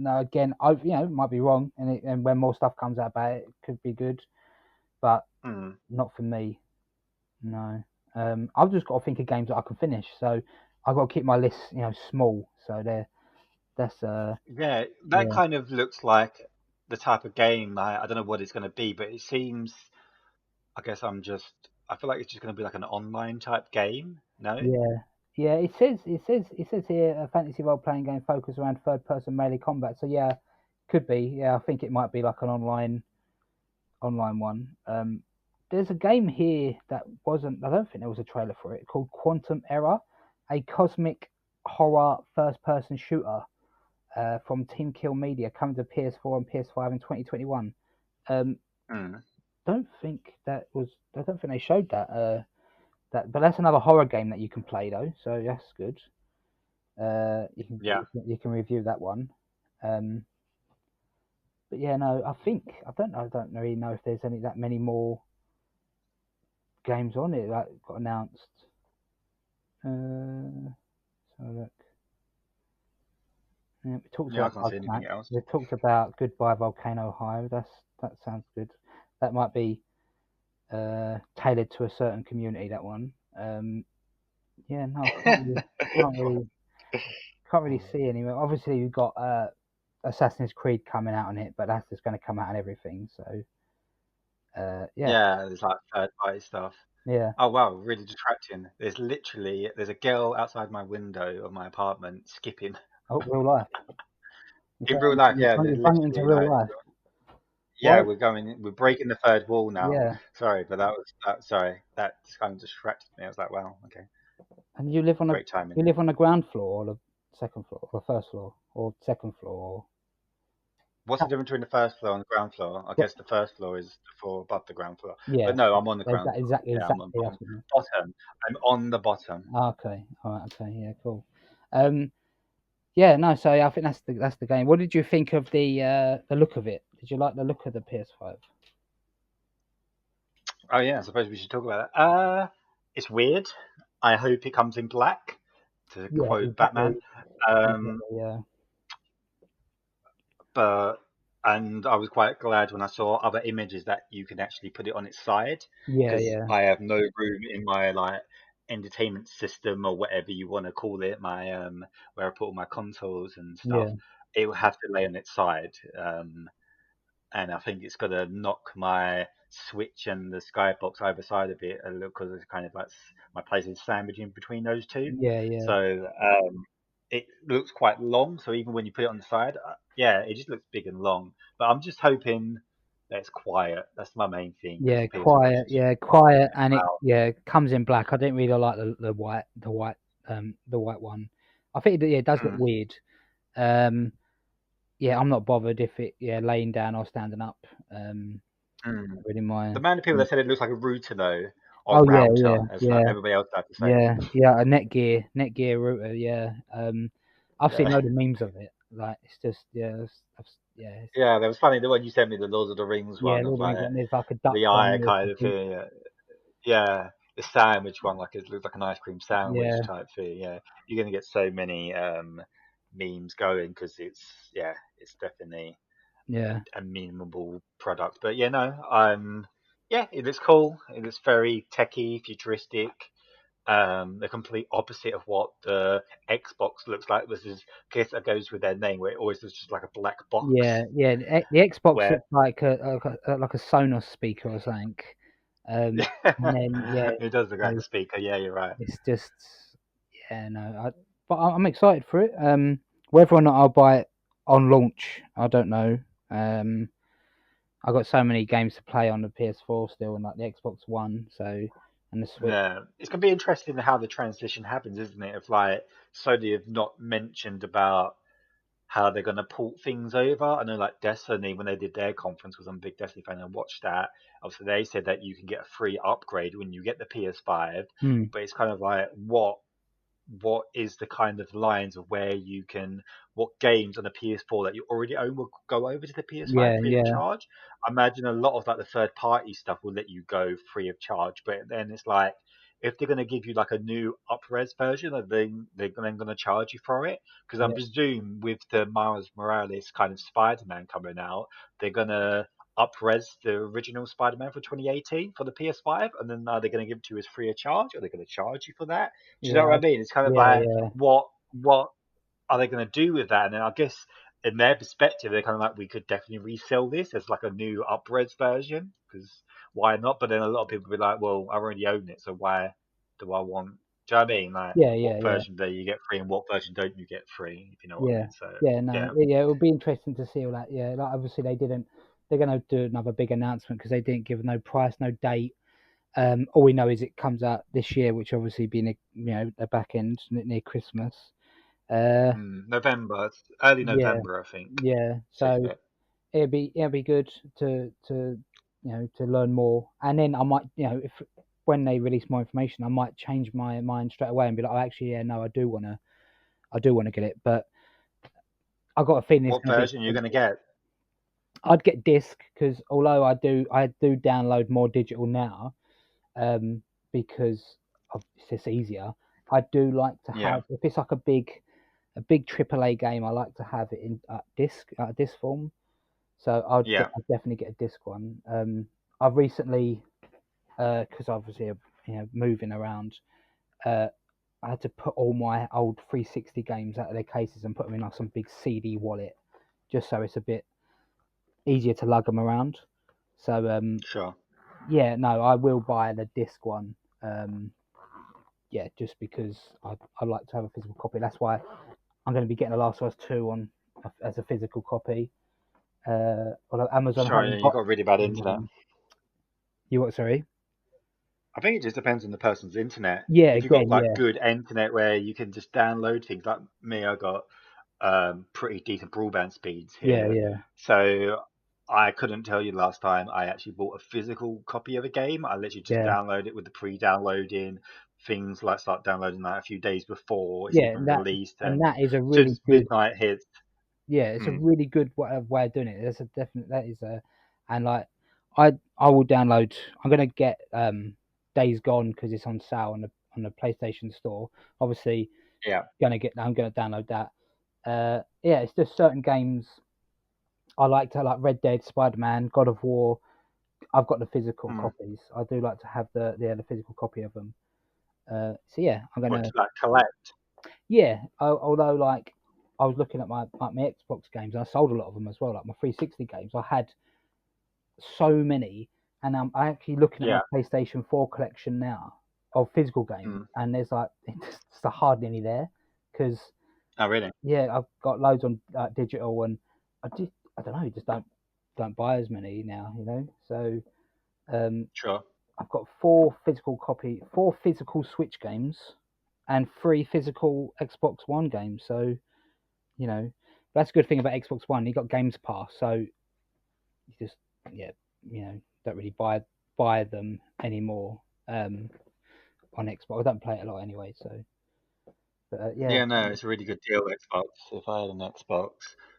No, again, I might be wrong, and when more stuff comes out about it, it could be good, but Hmm. not for me. No. I've just got to think of games that I can finish. So I've got to keep my list, small. So that's Yeah, that yeah, kind of looks like the type of game. I don't know what it's going to be, but it seems. I guess I feel like it's just going to be like an online type game. No? yeah, yeah. It says here a fantasy role playing game focused around third person melee combat. So yeah, could be. Yeah, I think it might be like an online one. There's a game here that wasn't. I don't think there was a trailer for it called Quantum Error, a cosmic horror first person shooter. From Team Kill Media, coming to PS4 and PS5 in 2021. Um, Hmm. don't think that was. I don't think they showed that. But that's another horror game that you can play though, so that's good. You can Yeah. you can review that one. Um, but yeah, no, I don't know. I don't really know if there's any that many more games on it that got announced. So look, yeah, we talked Yeah, I about can't see Bugsnax. anything else. We talked about Goodbye Volcano High. That sounds good. That might be tailored to a certain community. That one. Yeah, no, can't really, can't really see anywhere. Obviously, we've got Assassin's Creed coming out on it, but that's just going to come out on everything. So, yeah, Yeah, there's like third party stuff. yeah. Oh wow, really distracting. There's a girl outside my window of my apartment skipping Oh, real life. in real life. Yeah, there's You're bringing it into literally real like life. yeah, Why? we're breaking the third wall now. Yeah. Sorry, but sorry, that kind of distracted me. I was like, wow, okay, And great timing. you live on the ground floor or the second floor or first floor or second floor? What's the difference between the first floor and the ground floor? I What? guess the first floor is the floor above the ground floor. Yeah. But no, I'm on the ground Exactly. floor. Yeah, I'm on Exactly. That's what bottom. I'm on the bottom. Okay. All right. Okay. Yeah. Cool. Um. Yeah. No. So yeah, I think that's the game. What did you think of the look of it? Did you like the look of the PS5? Oh yeah, I suppose we should talk about it. It's weird. I hope it comes in black, to Yeah. quote Exactly. Batman. Um, Exactly. Yeah. but and I was quite glad when I saw other images that you can actually put it on its side Yeah. because Yeah. I have no room in my like entertainment system or whatever you want to call it, my where I put all my consoles and stuff. Yeah. It will have to lay on its side. And I think it's going to knock my Switch and the Skybox either side of it a little because it's kind of like my place is sandwiched in between those two. Yeah. Yeah. So it looks quite long. So even when you put it on the side, yeah, it just looks big and long. But I'm just hoping that it's quiet. That's my main thing because Yeah. the PS4 is Quiet. just Yeah. bright Quiet, and and it loud. comes in black. I didn't really like the white one. I think it does look Mm, weird. Um. Yeah. I'm not bothered if it laying down or standing up. mm. Not really The my. amount of people that said it looks like a router though, or Oh yeah. Yeah. router, as like Yeah. everybody else had to say. Yeah. Yeah. A Netgear router. Yeah. I've seen Yeah. loads of memes of it. Like it's just yeah. Yeah, that was funny. The one you sent me, the Lord of the Rings Yeah. one of Lord of the Rings, like and there's like a duck the one eye with kind the of beak. thing. Yeah, the sandwich one, like it looks like an ice cream sandwich Yeah. type thing. Yeah, you're gonna get so many memes going because it's definitely Yeah. a memeable product. But yeah, no, yeah, it looks cool. It looks very techy, futuristic. The complete opposite of what the Xbox looks like. This is, I guess that goes with their name, where it always looks just like a black Yeah, box. yeah. The Xbox Where looks like a Sonos speaker or something. And then yeah, it does look like so a speaker. Yeah, you're right. it's just yeah, no. But I'm excited for it. Whether or not I'll buy it on launch, I don't know. Um, I got so many games to play on the PS4 still, and like the Xbox One, and the Switch. Yeah, it's gonna be interesting how the transition happens, isn't it? If like Sony have not mentioned about how they're gonna port things over. I know like Destiny when they did their conference, because I'm a big Destiny fan and watched that. Obviously, they said that you can get a free upgrade when you get the PS5, Hmm. but it's kind of like what what is the kind of lines of where you can, what games on a PS4 that you already own will go over to the PS5 Yeah, free of yeah, charge. I imagine a lot of like the third party stuff will let you go free of charge, but then it's like if they're going to give you like a new up-res version, they're then going to charge you for it. Because I yeah, presume with the Miles Morales kind of Spider-Man coming out, they're going to up-res the original Spider-Man for 2018 for the PS5, and then are they going to give it to you as free of charge, or are they going to charge you for that? Do you know yeah, what I mean? It's kind of yeah, like yeah, what are they going to do with that? And then I guess in their perspective, they're kind of like, we could definitely resell this as like a new up-res version because why not? But then a lot of people will be like, well, I already own it, so why do I want? Do you know what I mean? Like, yeah, what yeah, yeah, version do you get free and what version don't you get free? If you know what I yeah, mean. So yeah. No, yeah, yeah, yeah, it would be interesting to see all that. Yeah, like obviously they didn't. They're going to do another big announcement because they didn't give no price, no date. All we know is it comes out this year, which obviously being the back end near Christmas. Uh, November, early yeah, November, I think. yeah. Says So it. it'd be good to learn more, and then I might if when they release more information, I might change my mind straight away and be like, oh, actually, yeah, no, I do wanna get it, but I got a feeling it's What gonna be version you're going to expensive. get? I'd get disc because although I do download more digital now, um, because it's just easier. I do like to Yeah, have if it's like a big AAA game, I like to have it in disc form. So yeah, I'd definitely get a disc one. I've recently, because obviously moving around, uh, I had to put all my old 360 games out of their cases and put them in like some big CD wallet, just so it's a bit easier to lug them around. So sure. yeah, no, I will buy the disc one. Um, yeah, just because I like to have a physical copy. That's why I'm going to be getting The Last of Us 2 as a physical copy. Although Amazon Sorry, haven't you got. got really bad internet. Um, you what? Sorry. I think it just depends on the person's internet. Yeah, If you've got again, like yeah, good internet where you can just download things, like me, I got pretty decent broadband speeds yeah, here. yeah, So I couldn't tell you the last time I actually bought a physical copy of a game. I literally just yeah, download it with the pre-downloading things, like start downloading that a few days before it's yeah. even released, And and that is a as soon really as good. midnight hits, Yeah, it's a mm, really good way of doing it. That's a definite. That is a, and like I will download. I'm gonna get Days Gone because it's on sale on the PlayStation Store. Obviously, yeah, I'm gonna download that. Yeah, it's just certain games I like to like Red Dead, Spider Man, God of War. I've got the physical mm. copies. I do like to have the physical copy of them. So yeah, I'm What gonna to like collect? yeah. Although like I was looking at my Xbox games, and I sold a lot of them as well. Like my 360 games, I had so many, and I'm actually looking at my Yeah, PlayStation 4 collection now of physical games, mm. and there's like it's hardly any there because Oh really? yeah, I've got loads on digital, and I don't know, just don't buy as many now, So um, Sure. I've got four physical Switch games, and three physical Xbox One games. So you know, that's a good thing about Xbox One. You got Games Pass, so you just yeah, don't really buy them anymore on Xbox. I don't play it a lot anyway, so but yeah, Yeah, no, it's a really good deal, Xbox. If I had an Xbox,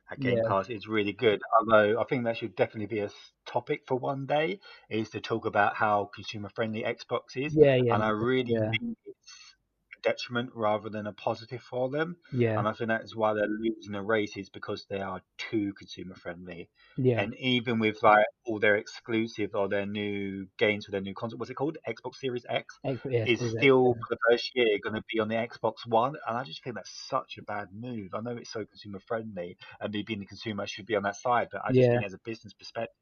that Game yeah, Pass is really good. Although I think that should definitely be a topic for one day, is to talk about how consumer friendly Xbox is. yeah, yeah, And I no, really yeah, think it's a detriment rather than a positive for them. yeah, And I think that is why they're losing the race, is because they are too consumer friendly. yeah. And even with like all their exclusive or their new games for their new console, what's it called? Xbox Series X Yeah, is Series X, still for the first year going to be on the Xbox One, and I just think that's such a bad move. I know it's so consumer friendly, and me being the consumer I should be on that side, but I just yeah, think as a business perspective,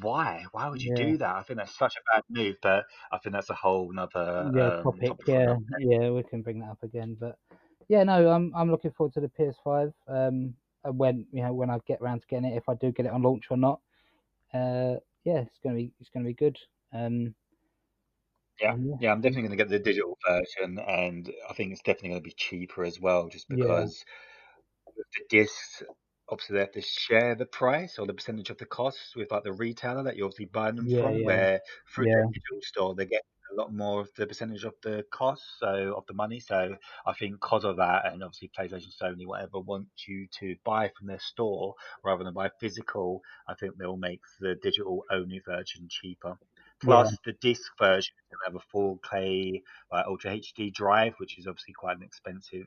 why? Why would you yeah. do that? I think that's such a bad move, but I think that's a whole nother Yeah, topic. topic for Yeah, another yeah, we can bring that up again. But yeah, no, I'm looking forward to the PS5. When I get around to getting it, if I do get it on launch or not. Yeah, it's gonna be good. Um, day. Yeah, and yeah, I'm yeah, definitely going to get the digital version, and I think it's definitely going to be cheaper as well, just yeah, because with the discs, obviously they have to share the price or the percentage of the costs with like the retailer that you're obviously buying them yeah, from, yeah, where through yeah, their digital store they get a lot more of the percentage of the cost, so of the money. So I think because of that, and obviously PlayStation, Sony, whatever, want you to buy from their store rather than buy physical. I think they'll make the digital only version cheaper. Yeah, Plus, the disc version will have a 4K like Ultra HD drive, which is obviously quite an expensive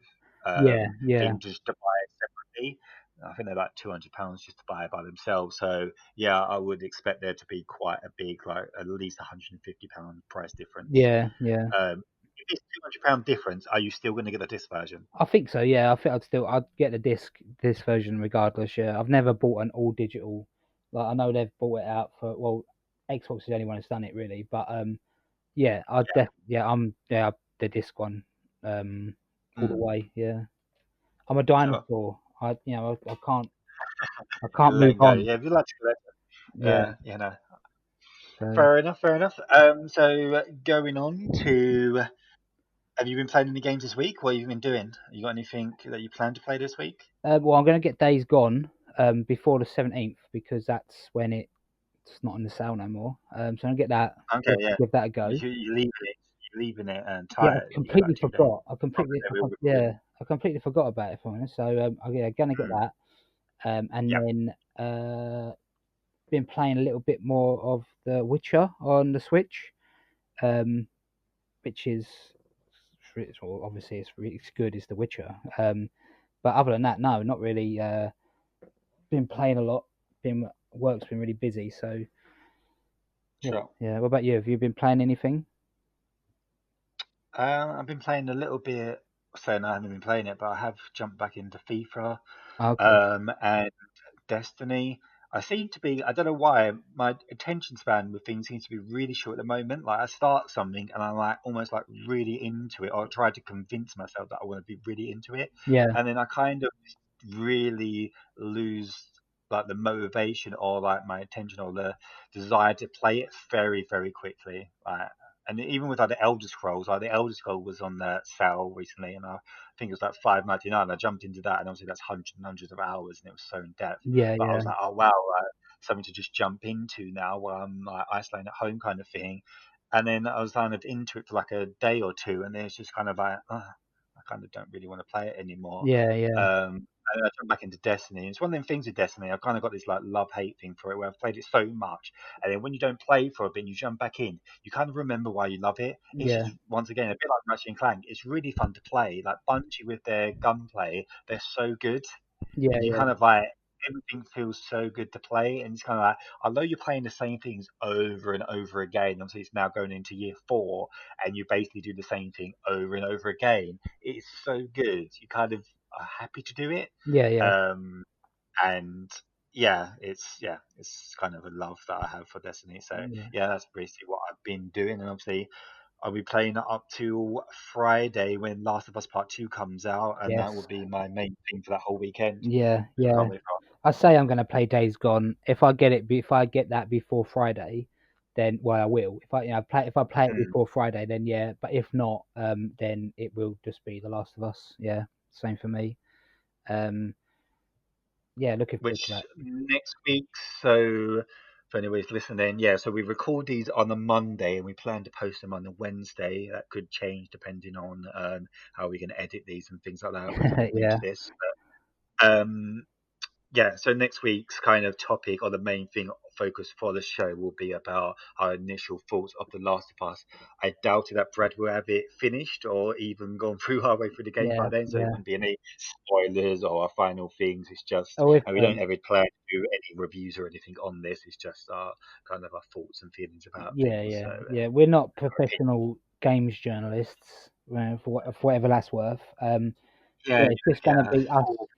yeah, yeah, thing just to buy it separately. I think they're like £200 just to buy it by themselves. So yeah, I would expect there to be quite a big, like at least £150 price difference. yeah, yeah. If it's £200 difference, are you still going to get the disc version? I think so. Yeah, I think I'd get the disc version regardless. Yeah, I've never bought an all digital. Like I know they've bought it out for well, Xbox is the only one that's done it really. But yeah, the disc one, all the Mm, way. Yeah, I'm a sure. dinosaur. I can't move Let go. on. Yeah, if you like to collect it. Yeah. Yeah, you know. So Fair enough, fair enough. So going on to, have you been playing any games this week? What have you been doing? You got anything that you plan to play this week? well, I'm gonna get Days Gone before the 17th because that's when it's not on the sale no more. So I'm gonna get that. Okay, yeah. Give that a go. You're leaving it. You're leaving it Yeah, tight I when you get back completely to your game. forgot. Oh, we're recording. I completely forgot about it. If I'm honest, so yeah, gonna get Mm, that. And yeah, then been playing a little bit more of The Witcher on the Switch, um, which is well, obviously it's good. It's The Witcher. But other than that, no, not really. Been playing a lot. Been Work's been really busy. So yeah, sure. yeah. What about you? Have you been playing anything? I've been playing a little bit. Saying I haven't been playing it, but I have jumped back into FIFA. Okay. And Destiny. I seem to be, I don't know why, my attention span with things seems to be really short at the moment. Like I start something and I'm like almost like really into it, or I try to convince myself that I want to be really into it. Yeah, And then I kind of really lose like the motivation or like my attention or the desire to play it very, very quickly. And even with like the Elder Scrolls, like the Elder Scroll was on the sale recently, and I think it was like 5.99. I jumped into that, and obviously that's hundreds and hundreds of hours, and it was so in depth. yeah, But I yeah, was like, oh wow, something to just jump into now while I'm like isolating at home, kind of thing. And then I was kind of into it for like a day or two, and then it's just kind of like, I kind of don't really want to play it anymore. yeah, yeah, And I jumped back into Destiny. It's one of them things with Destiny. I've kind of got this like love hate thing for it, where I've played it so much, and then when you don't play for a bit, and you jump back in, you kind of remember why you love it. It's yeah, just once again a bit like Ratchet and Clank. It's really fun to play. Like Bungie with their gunplay, they're so good, yeah, and you yeah, kind of like everything feels so good to play, and it's kind of like although you're playing the same things over and over again. Obviously, it's now going into year 4, and you basically do the same thing over and over again. It's so good. You kind of are happy to do it, yeah, yeah, um, and it's kind of a love that I have for Destiny. So yeah. yeah, that's basically what I've been doing, and obviously I'll be playing it up to Friday when Last of Us Part 2 comes out, and that will Yes. be my main thing for that whole weekend, Yeah, which I yeah. can't wait for. I say I'm gonna play Days Gone. If I get that before Friday, then well I will. If I play it Mm. before Friday, then yeah. But if not, then it will just be The Last of Us. Yeah, same for me. Um, yeah, looking forward to Which that. next week, so for anybody's listening, yeah, so we record these on a Monday and we plan to post them on a Wednesday. That could change depending on how we're going to edit these and things like that as we move Yeah. into this. Um, yeah, so next week's kind of topic or the main thing focus for the show will be about our initial thoughts of The Last of Us. I doubted that Brad will have it finished or even gone through halfway through the game by Yeah, then, so it yeah. wouldn't be any spoilers or our final things. It's just, Oh, if and we don't ever plan to do any reviews or anything on this. It's just our kind of our thoughts and feelings about yeah, things. yeah, So, yeah. We're not our opinion. professional games journalists, for whatever that's worth. Yeah, Yeah, you it's just get gonna a be us. full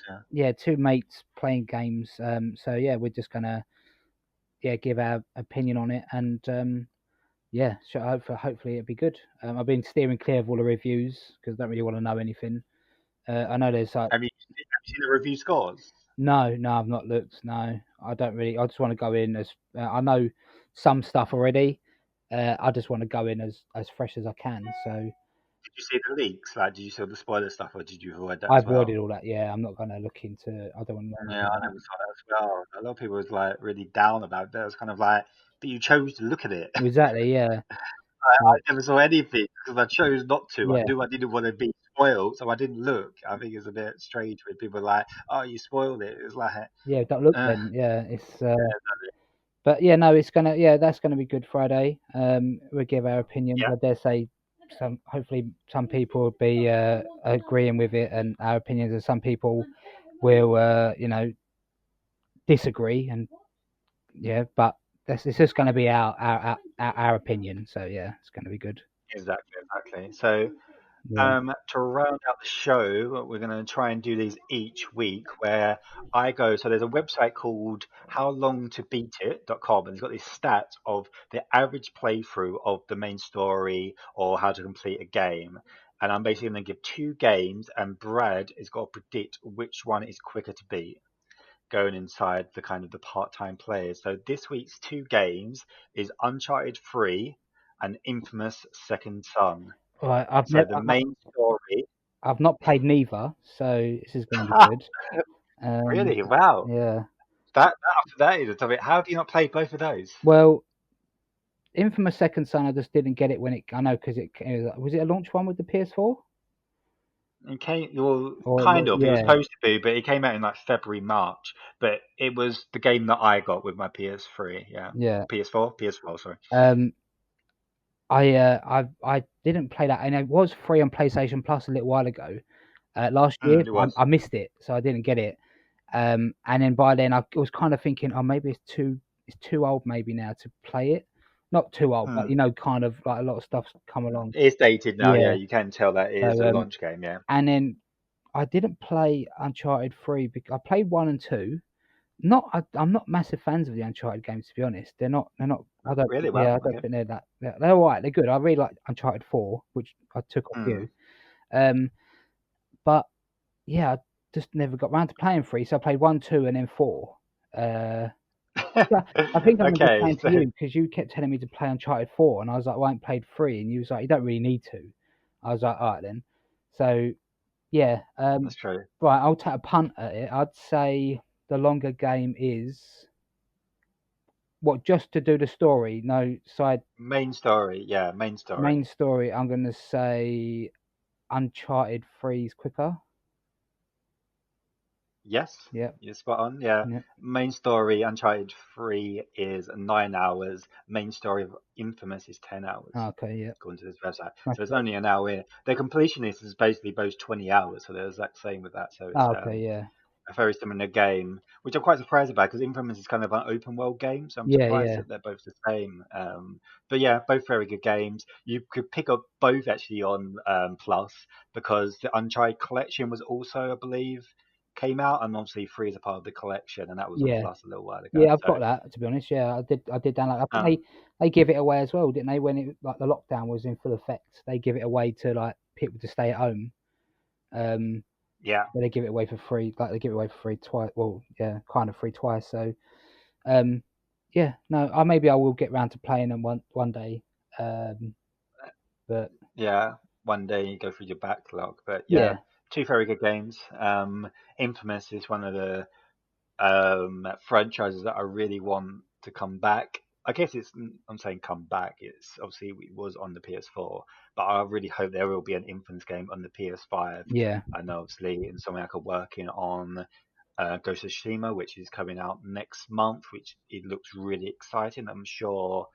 plan. Yeah, two mates playing games. So yeah, we're just gonna give our opinion on it, and yeah, so hopefully it'll be good. I've been steering clear of all the reviews because I don't really want to know anything. I know there's like Have you seen the review scores? no, no, I've not looked. No, I don't really. I just want to go in as I know some stuff already. I just want to go in as fresh as I can. So Did you see the leaks? Like, did you see all the spoiler stuff, or did you avoid that I as well? avoided all that. Yeah, I'm not gonna look into. I don't want to know Yeah, anything I about never saw that as well. A lot of people was like really down about that. It was kind of like, but you chose to look at it. it. Exactly. Yeah. I So, never saw anything because I chose not to. I yeah, knew I didn't want to be spoiled, so I didn't look. I think it's a bit strange when people are like, "Oh, you spoiled it." It's like, yeah, don't look uh, then. Yeah, it's. But yeah, no, it's gonna. Yeah, that's gonna be Good Friday. We'll give our opinions. yeah, I dare say, hopefully some people will be agreeing with it and our opinions, and some people will, disagree. And yeah, but it's just gonna be our opinion. So yeah, it's gonna be good. exactly, exactly. So, Yeah. to round out the show, we're going to try and do these each week where I go. So there's a website called howlongtobeatit.com, and it's got these stats of the average playthrough of the main story or how to complete a game. And I'm basically going to give two games, and Brad has got to predict which one is quicker to beat, going inside the kind of the part-time players. So this week's two games is Uncharted 3 and Infamous Second Son. Right. So the main story. I've not played neither, so this is gonna be good. Really? Wow. Yeah. That after that is a topic. How have you not played both of those? Well, Infamous Second Son, I just didn't get it when it. I know because was it a launch one with the PS4 It came, well, or kind of. It was yeah, supposed to be, but it came out in like February, March. But it was the game that I got with my PS3. Yeah, yeah. PS4, PS4. Sorry. Um, I didn't play that, and it was free on PlayStation Plus a little while ago. Last year, It was. I missed it, so I didn't get it. And then by then I was kind of thinking, oh, maybe it's too old maybe now to play it. Not too old, but Hmm. kind of like a lot of stuff's come along. It's dated now. Yeah, Yeah. you can tell that it is So a launch game. Yeah. and then I didn't play Uncharted 3 because I played 1 and 2. Not I'm not massive fans of the Uncharted games, to be honest. They're not. I don't. Really? Yeah, Wow. I don't Okay. think they're that. They're all right. They're good. I really like Uncharted 4, which I took off Hmm. you. Um, but yeah, I just never got round to playing 3. So I played 1, 2, and then 4. Uh, yeah, I think I remember Okay. saying to So you because you kept telling me to play Uncharted 4, and I was like, well, I ain't played 3, and you was like, you don't really need to. I was like, all right then. So yeah, that's true. right. I'll take a punt at it. I'd say the longer game is what, just to do the story, no side Main story. Yeah, main main story. story. I'm gonna say Uncharted 3 is quicker. Yes, Yep. you're spot on. Yeah. Yep. Main story, Uncharted 3 is 9 hours. Main story of Infamous is 10 hours, Okay. Yep. according to this website. Smash So it's it. only an hour in. The completionist is basically both 20 hours, so they're the exact same with that. So it's Okay. Yeah. a very similar game, which I'm quite surprised about because Infamous is kind of an open world game, so I'm Yeah. surprised Yeah. that they're both the same. But yeah, both very good games. You could pick up both actually on Plus because the Uncharted collection was also, I believe, came out, and obviously free is a part of the collection, and that was on Yeah. Plus a little while ago. Yeah. I've So got that, to be honest. Yeah, I did. I did download. I think um, they give it away as well, didn't they? When it like the lockdown was in full effect, they give it away to like people to stay at home. Um, yeah, where they give it away for free. Like they give it away for free twice. Well, yeah, kind of free twice. So, um, yeah, no, maybe I will get round to playing them one day. Um, but yeah. One day you go through your backlog, but yeah, yeah, two very good games. Infamous is one of the franchises that I really want to come back. I guess I'm saying come back. It's obviously it was on the PS4, but I really hope there will be an Infamous game on the PS5. yeah, And obviously, in something like working on Ghost of Tsushima, which is coming out next month, which it looks really exciting. I'm sure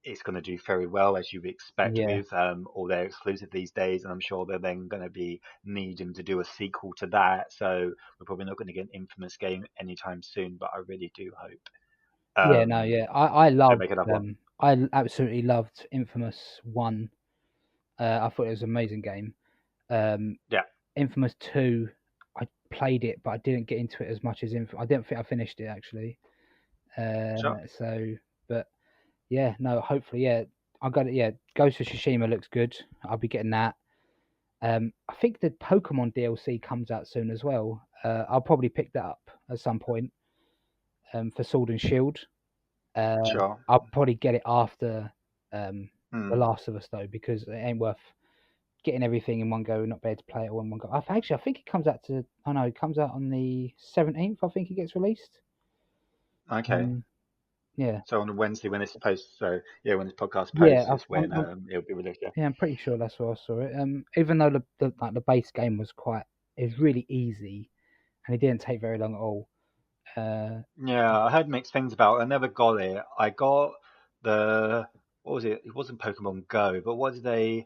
it's going to do very well as you would expect yeah, with all their exclusive these days, and I'm sure they're then going to be needing to do a sequel to that. So we're probably not going to get an Infamous game anytime soon, but I really do hope yeah. No, yeah. I they loved make another one. I absolutely loved Infamous One. I thought it was an amazing game. Um, Yeah, Infamous Two, I played it, but I didn't get into it as much as I didn't think I finished it actually. sure. So, but yeah, no, hopefully, yeah. I got it. Yeah, Ghost of Tsushima looks good. I'll be getting that. I think the Pokemon DLC comes out soon as well. I'll probably pick that up at some point. For Sword and Shield. Sure. I'll probably get it after The Hmm. Last of Us though, because it ain't worth getting everything in one go. Not be able to play it all in one go. Actually, I think it comes out to. Oh no, it comes out on the 17th. I think it gets released. Okay. Um, Yeah, So on a Wednesday when it's supposed. So yeah, when this podcast yeah. posts is when it'll be released. Yeah. Yeah, I'm pretty sure that's where I saw it. Even though the base game was it was really easy and it didn't take very long at all. Yeah, I heard mixed things about it. I never got it. I got the what was it? It wasn't Pokemon Go, but what did they?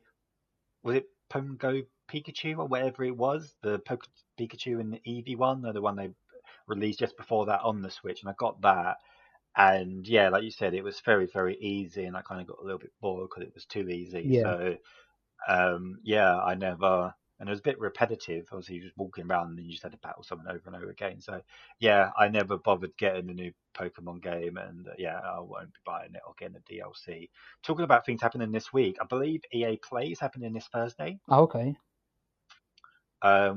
Was it Pokemon Go Pikachu or whatever it was? The Pikachu and the Eevee one, or the one they released just before that on the Switch, and I got that. And yeah, like you said, it was very, very easy, and I kind of got a little bit bored because it was too easy. Yeah. So yeah, I never, and it was a bit repetitive. Obviously, you just walking around and then you just had to battle someone over and over again. So yeah, I never bothered getting the new Pokemon game, and yeah, I won't be buying it or getting the DLC. Talking about things happening this week, I believe EA Play is happening this Thursday, Oh, okay.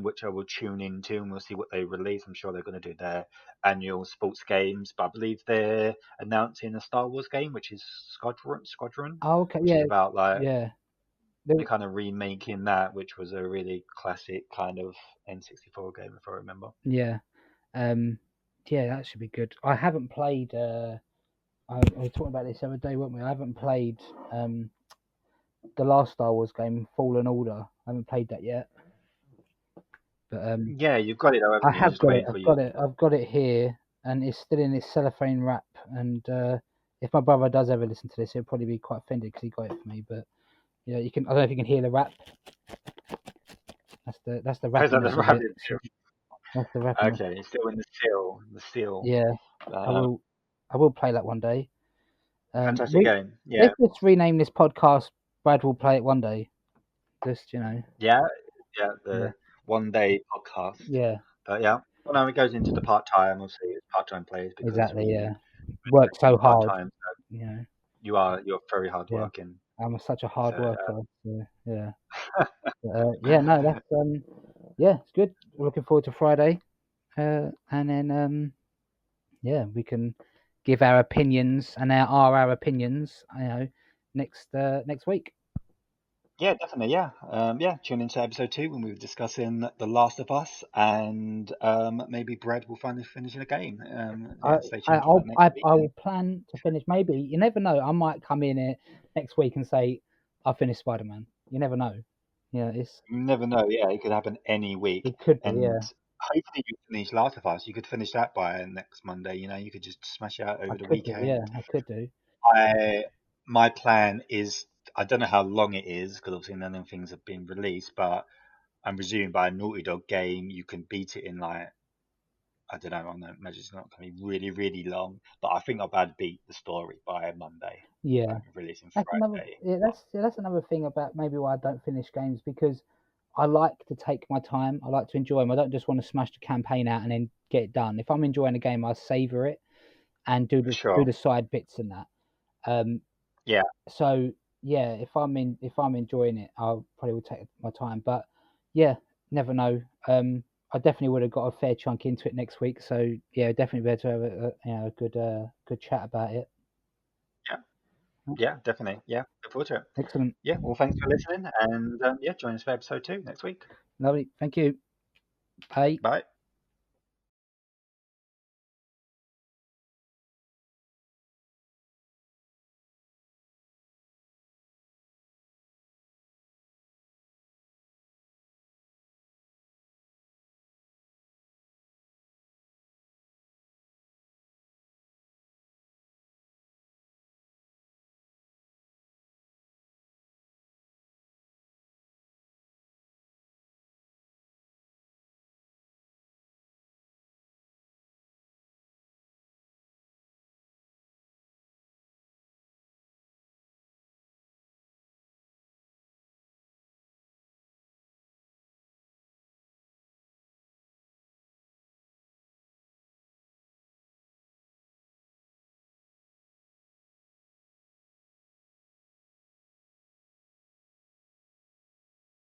which I will tune into and we'll see what they release. I'm sure they're going to do their annual sports games, but I believe they're announcing a Star Wars game, which is Squadron, Oh, okay. which is Yeah. about like Yeah. There, they're kind of remaking that, which was a really classic kind of N64 game, if I remember. yeah. Um. Yeah, that should be good. I haven't played. I was talking about this the other day, weren't we? I haven't played the last Star Wars game, Fallen Order. I haven't played that yet, but Yeah, you've got it though, I haven't you? You're have just got it. waiting for you. I've got it here, and it's still in its cellophane wrap. And if my brother does ever listen to this, he'll probably be quite offended because he got it for me. But yeah, you can. I don't know if you can hear the wrap. That's the Is that the rappiness of it. rabbit? That's the rappiness. Okay, it's still in the seal. The seal. Yeah, I Uh, will. I will play that one day. fantastic We game. Yeah, let's just rename this podcast. Brad will play it one day. Just yeah, yeah. yeah, The one day podcast. yeah, But yeah, well, no, it goes into the part time. Obviously, it's part time players because exactly. we Yeah, work so part hard. time. You know, You're very hard yeah. working. I'm such a hard So worker. So, yeah. Yeah, no, that's yeah, it's good. Looking forward to Friday, and then yeah, we can give our opinions, and our opinions, next week. yeah, definitely. Yeah, yeah. Tune into episode 2 when we were discussing The Last of Us, and maybe Brad will finally finish the game. I Yeah, stay tuned for that next week. I And will plan to finish. Maybe you never know. I might come in here next week and say I finished Spider Man. You never know. Yeah, you never know. Yeah, it could happen any week, it could be. and Yeah, hopefully you finish Last of Us. You could finish that by next Monday. You know, you could just smash it out I over the could do. Yeah, weekend. I could do. I My plan is I don't know how long it is because obviously none of things have been released, but I'm presuming by a Naughty Dog game you can beat it in like I don't know. I don't imagine it's not going to be really really long, but I think I'll be able to beat the story by Monday, Yeah. like releasing That's another. Friday. Yeah, that's another thing about maybe why I don't finish games because I like to take my time. I like to enjoy them. I don't just want to smash the campaign out and then get it done. If I'm enjoying a game, I savor it and For do sure. the side bits and that. Um, Yeah. so yeah, if I'm enjoying it, I'll probably will take my time. But yeah, never know. I definitely would have got a fair chunk into it next week. So yeah, definitely better to have a good chat about it. Yeah. Yeah. Definitely. Yeah. Look forward to it. Excellent, Yeah. Well, thanks for listening, and yeah, join us for episode 2 next week. lovely. Thank you. Bye. Bye.